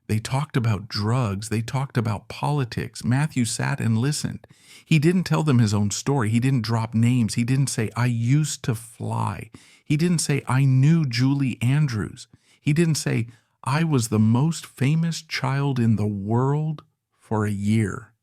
They talked about drugs. They talked about politics. Matthew sat and listened. He didn't tell them his own story. He didn't drop names. He didn't say, "I used to fly." He didn't say, "I knew Julie Andrews." He didn't say, "I was the most famous child in the world for a year."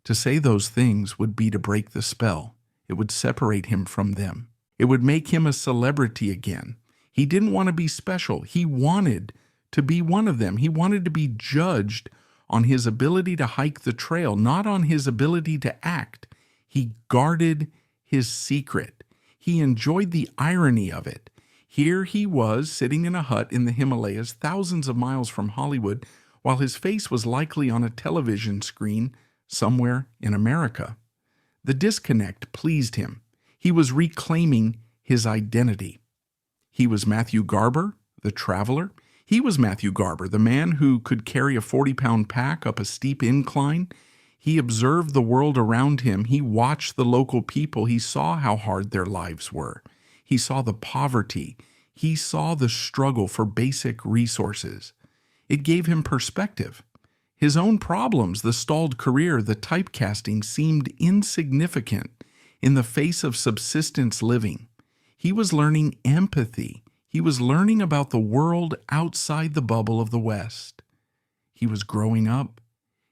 To say those things would be to break the spell. It would separate him from them. It would make him a celebrity again. He didn't want to be special. He wanted to be one of them. He wanted to be judged on his ability to hike the trail, not on his ability to act. He guarded his secret. He enjoyed the irony of it. Here he was, sitting in a hut in the Himalayas, thousands of miles from Hollywood, while his face was likely on a television screen somewhere in America. The disconnect pleased him. He was reclaiming his identity. He was Matthew Garber, the traveler. He was Matthew Garber, the man who could carry a 40-pound pack up a steep incline. He observed the world around him. He watched the local people. He saw how hard their lives were. He saw the poverty. He saw the struggle for basic resources. It gave him perspective. His own problems, the stalled career, the typecasting, seemed insignificant in the face of subsistence living. He was learning empathy. He was learning about the world outside the bubble of the West. He was growing up.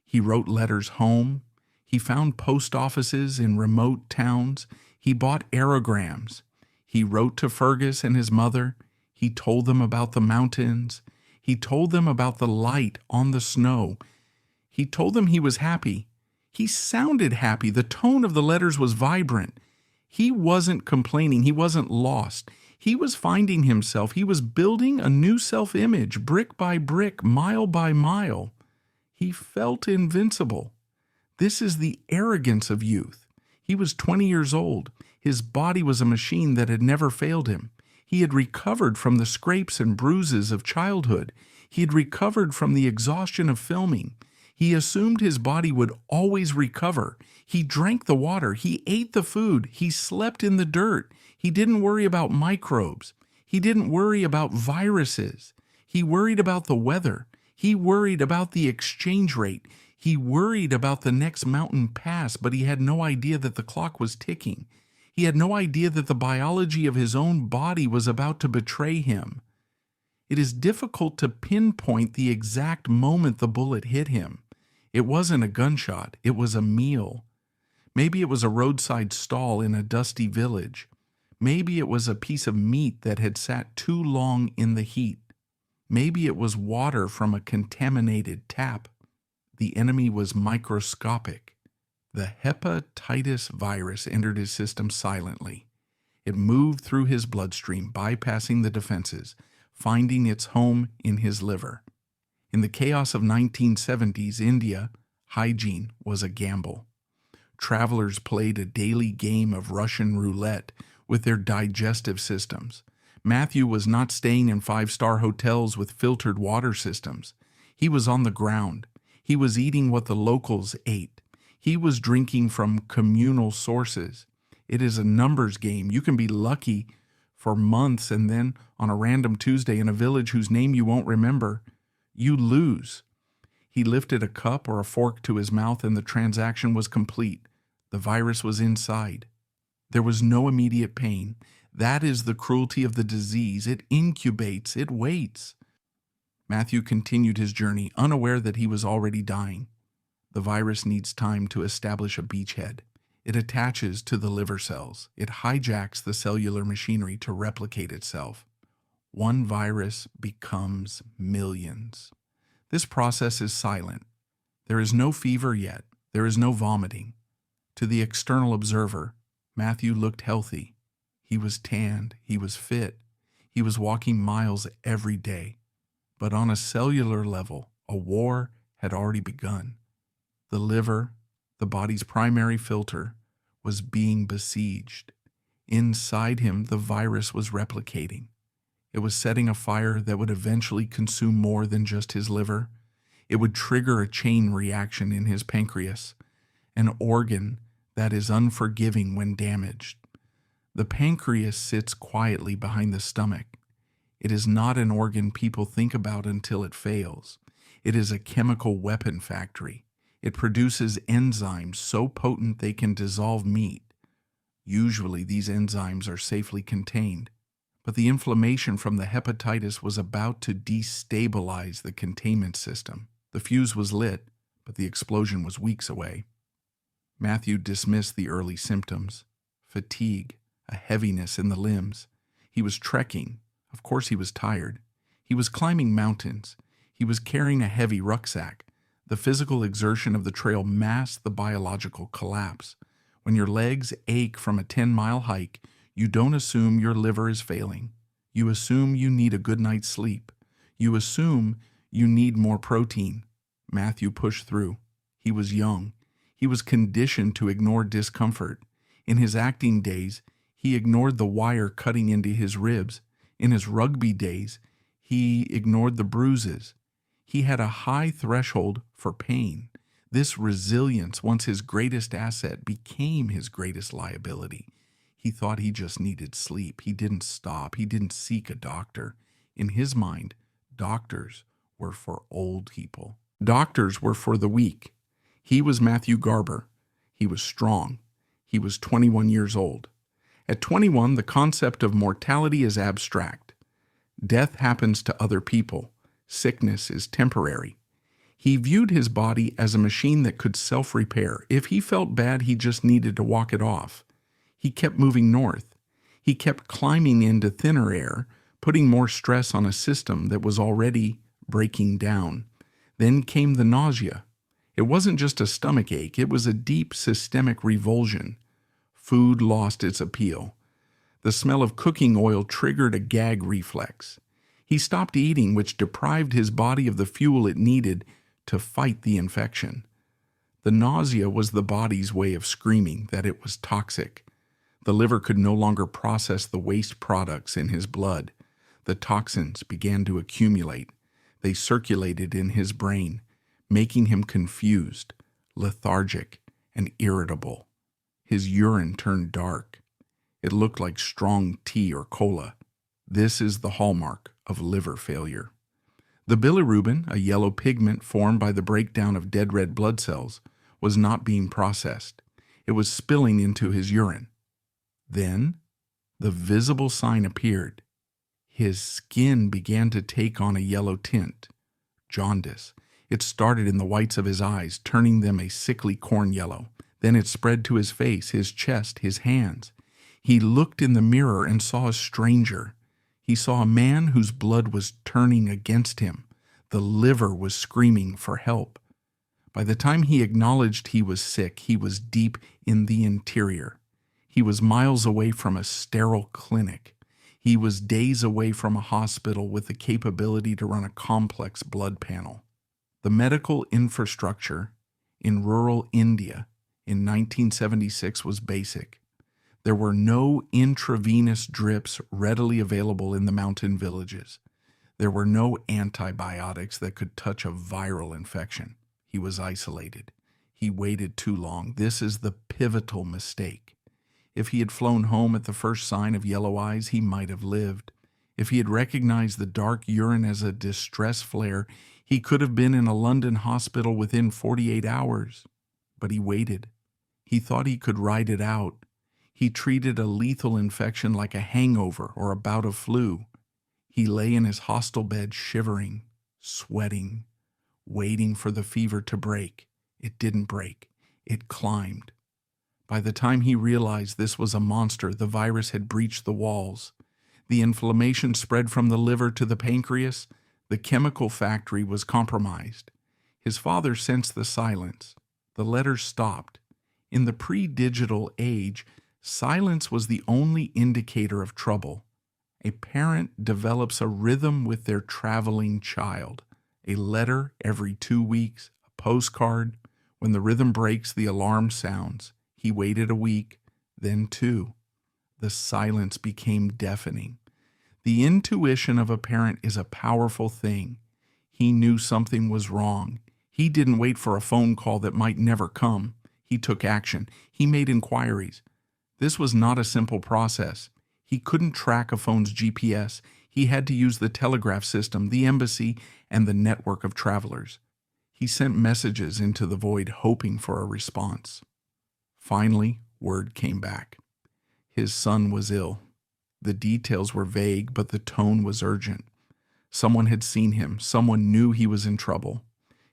He wrote letters home. He found post offices in remote towns. He bought aerograms. He wrote to Fergus and his mother. He told them about the mountains. He told them about the light on the snow. He told them he was happy. He sounded happy. The tone of the letters was vibrant. He wasn't complaining. He wasn't lost. He was finding himself. He was building a new self-image, brick by brick, mile by mile. He felt invincible. This is the arrogance of youth. He was 20 years old. His body was a machine that had never failed him. He had recovered from the scrapes and bruises of childhood. He had recovered from the exhaustion of filming. He assumed his body would always recover. He drank the water. He ate the food. He slept in the dirt. He didn't worry about microbes. He didn't worry about viruses. He worried about the weather. He worried about the exchange rate. He worried about the next mountain pass, but he had no idea that the clock was ticking. He had no idea that the biology of his own body was about to betray him. It is difficult to pinpoint the exact moment the bullet hit him. It wasn't a gunshot. It was a meal. Maybe it was a roadside stall in a dusty village. Maybe it was a piece of meat that had sat too long in the heat. Maybe it was water from a contaminated tap. The enemy was microscopic. The hepatitis virus entered his system silently. It moved through his bloodstream, bypassing the defenses, finding its home in his liver. In the chaos of 1970s India, hygiene was a gamble. Travelers played a daily game of Russian roulette with their digestive systems. Matthew was not staying in five-star hotels with filtered water systems. He was on the ground. He was eating what the locals ate. He was drinking from communal sources. It is a numbers game. You can be lucky for months, and then on a random Tuesday in a village whose name you won't remember, you lose. He lifted a cup or a fork to his mouth, and the transaction was complete. The virus was inside. There was no immediate pain. That is the cruelty of the disease. It incubates, it waits. Matthew continued his journey, unaware that he was already dying. The virus needs time to establish a beachhead. It attaches to the liver cells. It hijacks the cellular machinery to replicate itself. One virus becomes millions. This process is silent. There is no fever yet. There is no vomiting. To the external observer, Matthew looked healthy. He was tanned. He was fit. He was walking miles every day. But on a cellular level, a war had already begun. The liver, the body's primary filter, was being besieged. Inside him, the virus was replicating. It was setting a fire that would eventually consume more than just his liver. It would trigger a chain reaction in his pancreas, an organ that is unforgiving when damaged. The pancreas sits quietly behind the stomach. It is not an organ people think about until it fails. It is a chemical weapon factory. It produces enzymes so potent they can dissolve meat. Usually these enzymes are safely contained, but the inflammation from the hepatitis was about to destabilize the containment system. The fuse was lit, but the explosion was weeks away. Matthew dismissed the early symptoms: fatigue, a heaviness in the limbs. He was trekking. Of course he was tired. He was climbing mountains. He was carrying a heavy rucksack. The physical exertion of the trail masked the biological collapse. When your legs ache from a 10-mile hike, you don't assume your liver is failing. You assume you need a good night's sleep. You assume you need more protein. Matthew pushed through. He was young. He was conditioned to ignore discomfort. In his acting days, he ignored the wire cutting into his ribs. In his rugby days, he ignored the bruises. He had a high threshold for pain. This resilience, once his greatest asset, became his greatest liability. He thought he just needed sleep. He didn't stop. He didn't seek a doctor. In his mind, doctors were for old people. Doctors were for the weak. He was Matthew Garber. He was strong. He was 21 years old. At 21, the concept of mortality is abstract. Death happens to other people. Sickness is temporary. He viewed his body as a machine that could self-repair. If he felt bad, he just needed to walk it off. He kept moving north. He kept climbing into thinner air, putting more stress on a system that was already breaking down. Then came the nausea. It wasn't just a stomach ache. It was a deep systemic revulsion. Food lost its appeal. The smell of cooking oil triggered a gag reflex. He stopped eating, which deprived his body of the fuel it needed to fight the infection. The nausea was the body's way of screaming that it was toxic. The liver could no longer process the waste products in his blood. The toxins began to accumulate. They circulated in his brain, making him confused, lethargic, and irritable. His urine turned dark. It looked like strong tea or cola. This is the hallmark of liver failure. The bilirubin, a yellow pigment formed by the breakdown of dead red blood cells, was not being processed. It was spilling into his urine. Then, the visible sign appeared. His skin began to take on a yellow tint. Jaundice. It started in the whites of his eyes, turning them a sickly corn yellow. Then it spread to his face, his chest, his hands. He looked in the mirror and saw a stranger. He saw a man whose blood was turning against him. The liver was screaming for help. By the time he acknowledged he was sick, he was deep in the interior. He was miles away from a sterile clinic. He was days away from a hospital with the capability to run a complex blood panel. The medical infrastructure in rural India in 1976 was basic. There were no intravenous drips readily available in the mountain villages. There were no antibiotics that could touch a viral infection. He was isolated. He waited too long. This is the pivotal mistake. If he had flown home at the first sign of yellow eyes, he might have lived. If he had recognized the dark urine as a distress flare, he could have been in a London hospital within 48 hours. But he waited. He thought he could ride it out. He treated a lethal infection like a hangover or a bout of flu. He lay in his hostel bed shivering, sweating, waiting for the fever to break. It didn't break. It climbed. By the time he realized this was a monster, the virus had breached the walls. The inflammation spread from the liver to the pancreas. The chemical factory was compromised. His father sensed the silence. The letters stopped. In the pre-digital age, silence was the only indicator of trouble. A parent develops a rhythm with their traveling child. A letter every 2 weeks, a postcard. When the rhythm breaks, the alarm sounds. He waited a week, then 2. The silence became deafening. The intuition of a parent is a powerful thing. He knew something was wrong. He didn't wait for a phone call that might never come. He took action. He made inquiries. This was not a simple process. He couldn't track a phone's GPS. He had to use the telegraph system, the embassy, and the network of travelers. He sent messages into the void, hoping for a response. Finally, word came back. His son was ill. The details were vague, but the tone was urgent. Someone had seen him. Someone knew he was in trouble.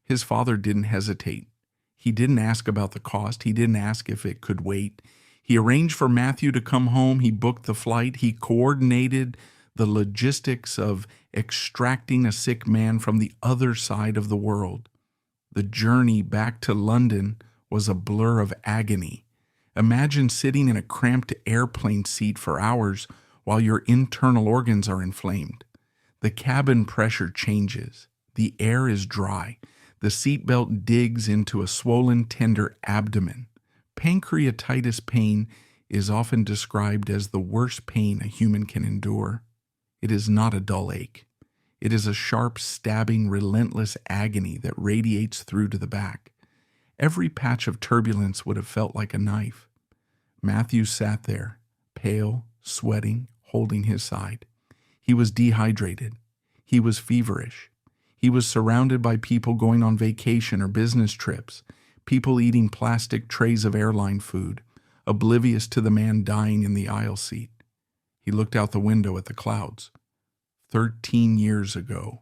His father didn't hesitate. He didn't ask about the cost. He didn't ask if it could wait. He arranged for Matthew to come home. He booked the flight. He coordinated the logistics of extracting a sick man from the other side of the world. The journey back to London was a blur of agony. Imagine sitting in a cramped airplane seat for hours while your internal organs are inflamed. The cabin pressure changes. The air is dry. The seatbelt digs into a swollen, tender abdomen. Pancreatitis pain is often described as the worst pain a human can endure. It is not a dull ache. It is a sharp, stabbing, relentless agony that radiates through to the back. Every patch of turbulence would have felt like a knife. Matthew sat there, pale, sweating, holding his side. He was dehydrated. He was feverish. He was surrounded by people going on vacation or business trips, people eating plastic trays of airline food, oblivious to the man dying in the aisle seat. He looked out the window at the clouds. 13 years ago,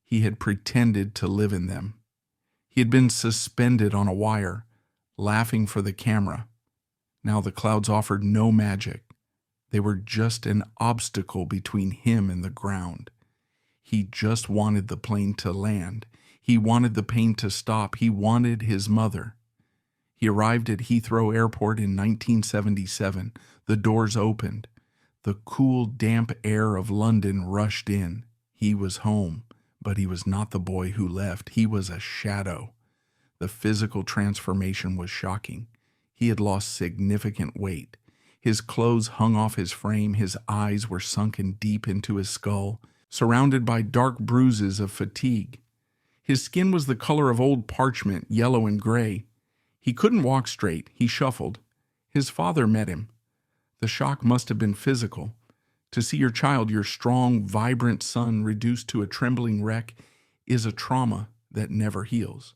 he had pretended to live in them. He had been suspended on a wire, laughing for the camera. Now the clouds offered no magic. They were just an obstacle between him and the ground. He just wanted the plane to land. He wanted the pain to stop. He wanted his mother. He arrived at Heathrow Airport in 1977. The doors opened. The cool, damp air of London rushed in. He was home, but he was not the boy who left. He was a shadow. The physical transformation was shocking. He had lost significant weight. His clothes hung off his frame. His eyes were sunken deep into his skull, surrounded by dark bruises of fatigue. His skin was the color of old parchment, yellow and gray. He couldn't walk straight. He shuffled. His father met him. The shock must have been physical. To see your child, your strong, vibrant son, reduced to a trembling wreck is a trauma that never heals.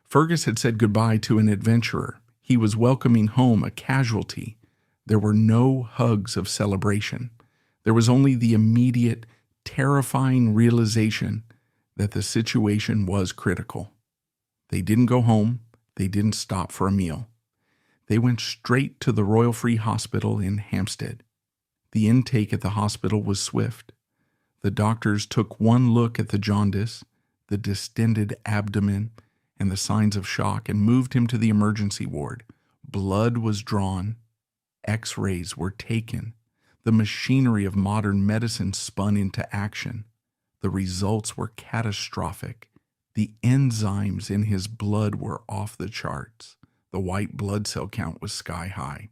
Fergus had said goodbye to an adventurer. He was welcoming home a casualty. There were no hugs of celebration. There was only the immediate, terrifying realization that the situation was critical. They didn't go home. They didn't stop for a meal. They went straight to the Royal Free Hospital in Hampstead. The intake at the hospital was swift. The doctors took one look at the jaundice, the distended abdomen, and the signs of shock and moved him to the emergency ward. Blood was drawn. X-rays were taken. The machinery of modern medicine spun into action. The results were catastrophic. The enzymes in his blood were off the charts. The white blood cell count was sky high.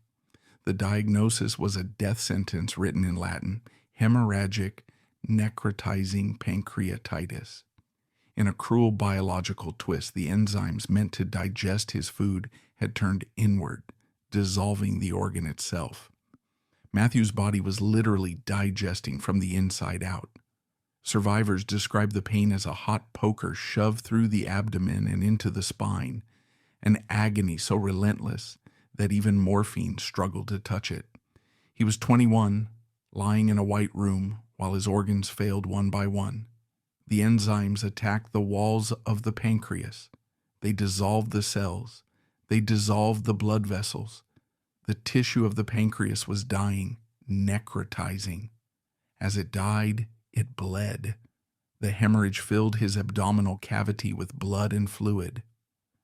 The diagnosis was a death sentence written in Latin: hemorrhagic necrotizing pancreatitis. In a cruel biological twist, the enzymes meant to digest his food had turned inward, dissolving the organ itself. Matthew's body was literally digesting from the inside out. Survivors describe the pain as a hot poker shoved through the abdomen and into the spine, an agony so relentless that even morphine struggled to touch it. He was 21, lying in a white room while his organs failed one by one. The enzymes attacked the walls of the pancreas. They dissolved the cells. They dissolved the blood vessels. The tissue of the pancreas was dying, necrotizing. As it died, it bled. The hemorrhage filled his abdominal cavity with blood and fluid.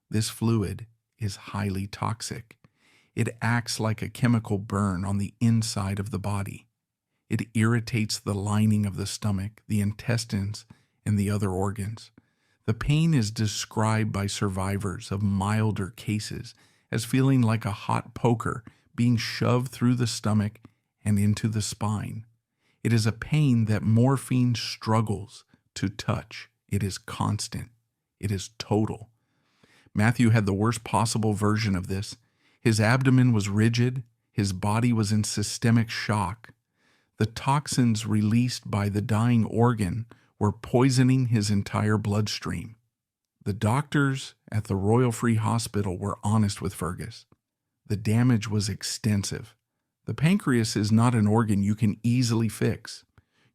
This fluid is highly toxic. It acts like a chemical burn on the inside of the body. It irritates the lining of the stomach, the intestines, and the other organs. The pain is described by survivors of milder cases as feeling like a hot poker being shoved through the stomach and into the spine. It is a pain that morphine struggles to touch. It is constant. It is total. Matthew had the worst possible version of this. His abdomen was rigid. His body was in systemic shock. The toxins released by the dying organ were poisoning his entire bloodstream. The doctors at the Royal Free Hospital were honest with Fergus. The damage was extensive. The pancreas is not an organ you can easily fix.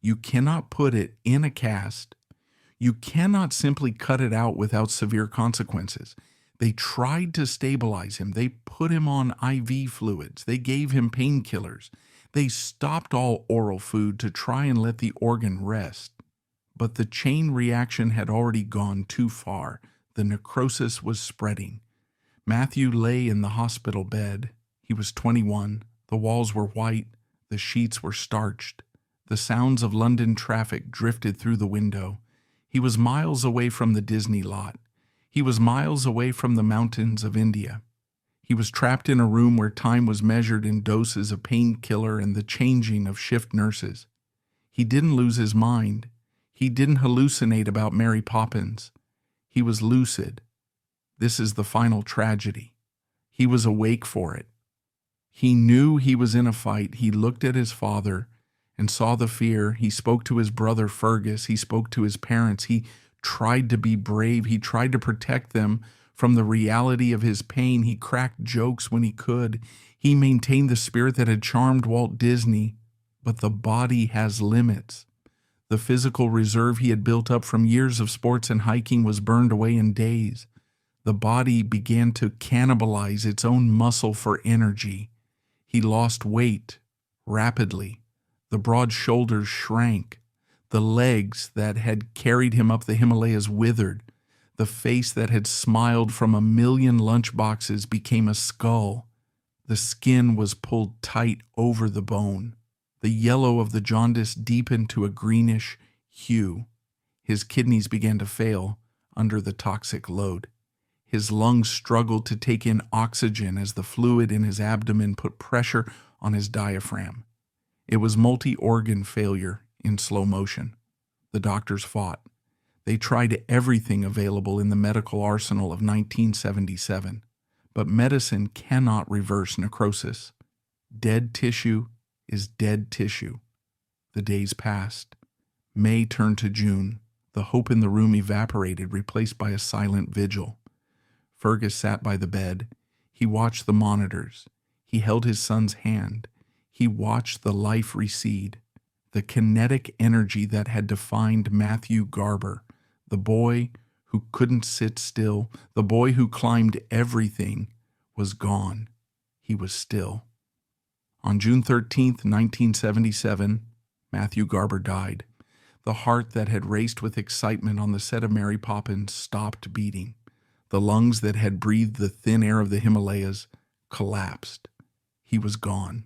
You cannot put it in a cast. You cannot simply cut it out without severe consequences. They tried to stabilize him. They put him on IV fluids. They gave him painkillers. They stopped all oral food to try and let the organ rest. But the chain reaction had already gone too far. The necrosis was spreading. Matthew lay in the hospital bed. He was 21. The walls were white. The sheets were starched. The sounds of London traffic drifted through the window. He was miles away from the Disney lot. He was miles away from the mountains of India. He was trapped in a room where time was measured in doses of painkiller and the changing of shift nurses. He didn't lose his mind. He didn't hallucinate about Mary Poppins. He was lucid. This is the final tragedy. He was awake for it. He knew he was in a fight. He looked at his father and saw the fear. He spoke to his brother Fergus. He spoke to his parents. He tried to be brave. He tried to protect them from the reality of his pain. He cracked jokes when he could. He maintained the spirit that had charmed Walt Disney. But the body has limits. The physical reserve he had built up from years of sports and hiking was burned away in days. The body began to cannibalize its own muscle for energy. He lost weight rapidly. The broad shoulders shrank. The legs that had carried him up the Himalayas withered. The face that had smiled from a million lunchboxes became a skull. The skin was pulled tight over the bone. The yellow of the jaundice deepened to a greenish hue. His kidneys began to fail under the toxic load. His lungs struggled to take in oxygen as the fluid in his abdomen put pressure on his diaphragm. It was multi-organ failure in slow motion. The doctors fought. They tried everything available in the medical arsenal of 1977, but medicine cannot reverse necrosis. Dead tissue is dead tissue. The days passed. May turned to June. The hope in the room evaporated, replaced by a silent vigil. Fergus sat by the bed. He watched the monitors. He held his son's hand. He watched the life recede. The kinetic energy that had defined Matthew Garber, the boy who couldn't sit still, the boy who climbed everything, was gone. He was still. On June 13th, 1977, Matthew Garber died. The heart that had raced with excitement on the set of Mary Poppins stopped beating. The lungs that had breathed the thin air of the Himalayas collapsed. He was gone.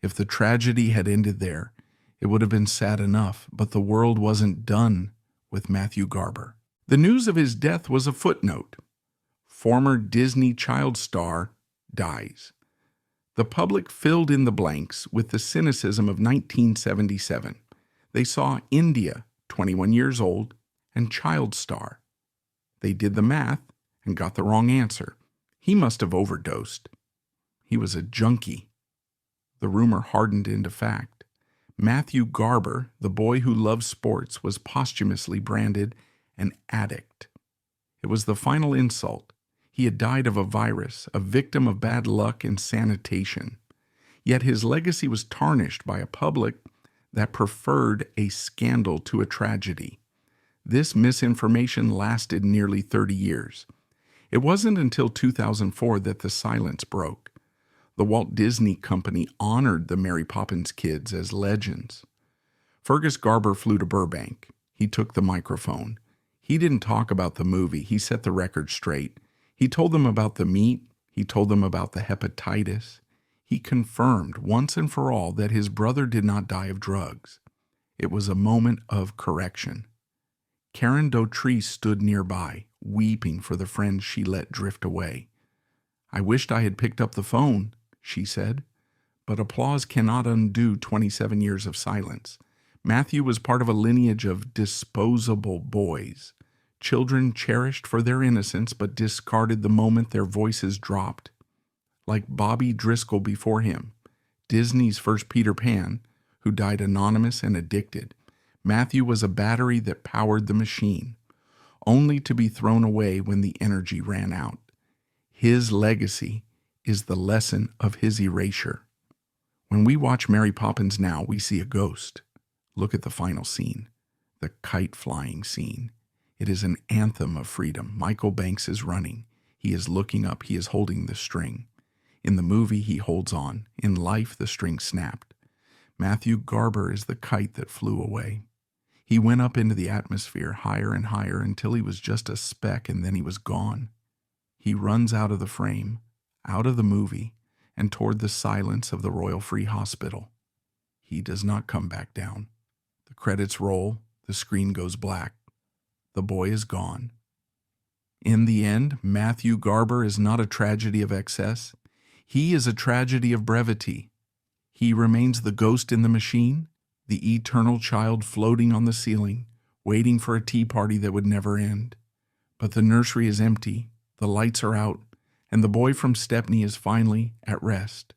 If the tragedy had ended there, it would have been sad enough, but the world wasn't done with Matthew Garber. The news of his death was a footnote. Former Disney child star dies. The public filled in the blanks with the cynicism of 1977. They saw India, 21 years old, and child star. They did the math and got the wrong answer. He must have overdosed. He was a junkie. The rumor hardened into fact. Matthew Garber, the boy who loved sports, was posthumously branded an addict. It was the final insult. He had died of a virus, a victim of bad luck and sanitation. Yet his legacy was tarnished by a public that preferred a scandal to a tragedy. This misinformation lasted nearly 30 years. It wasn't until 2004 that the silence broke. The Walt Disney Company honored the Mary Poppins kids as legends. Fergus Garber flew to Burbank. He took the microphone. He didn't talk about the movie. He set the record straight. He told them about the meat. He told them about the hepatitis. He confirmed once and for all that his brother did not die of drugs. It was a moment of correction. Karen Dautrice stood nearby, weeping for the friends she let drift away. "I wished I had picked up the phone," she said, but applause cannot undo 27 years of silence. Matthew was part of a lineage of disposable boys, children cherished for their innocence but discarded the moment their voices dropped. Like Bobby Driscoll before him, Disney's first Peter Pan, who died anonymous and addicted, Matthew was a battery that powered the machine, only to be thrown away when the energy ran out. His legacy is the lesson of his erasure. When we watch Mary Poppins now, we see a ghost. Look at the final scene, the kite flying scene. It is an anthem of freedom. Michael Banks is running. He is looking up. He is holding the string. In the movie, he holds on. In life, the string snapped. Matthew Garber is the kite that flew away. He went up into the atmosphere, higher and higher, until he was just a speck, and then he was gone. He runs out of the frame, out of the movie, and toward the silence of the Royal Free Hospital. He does not come back down. The credits roll, the screen goes black. The boy is gone. In the end, Matthew Garber is not a tragedy of excess. He is a tragedy of brevity. He remains the ghost in the machine, the eternal child floating on the ceiling, waiting for a tea party that would never end. But the nursery is empty, the lights are out, and the boy from Stepney is finally at rest.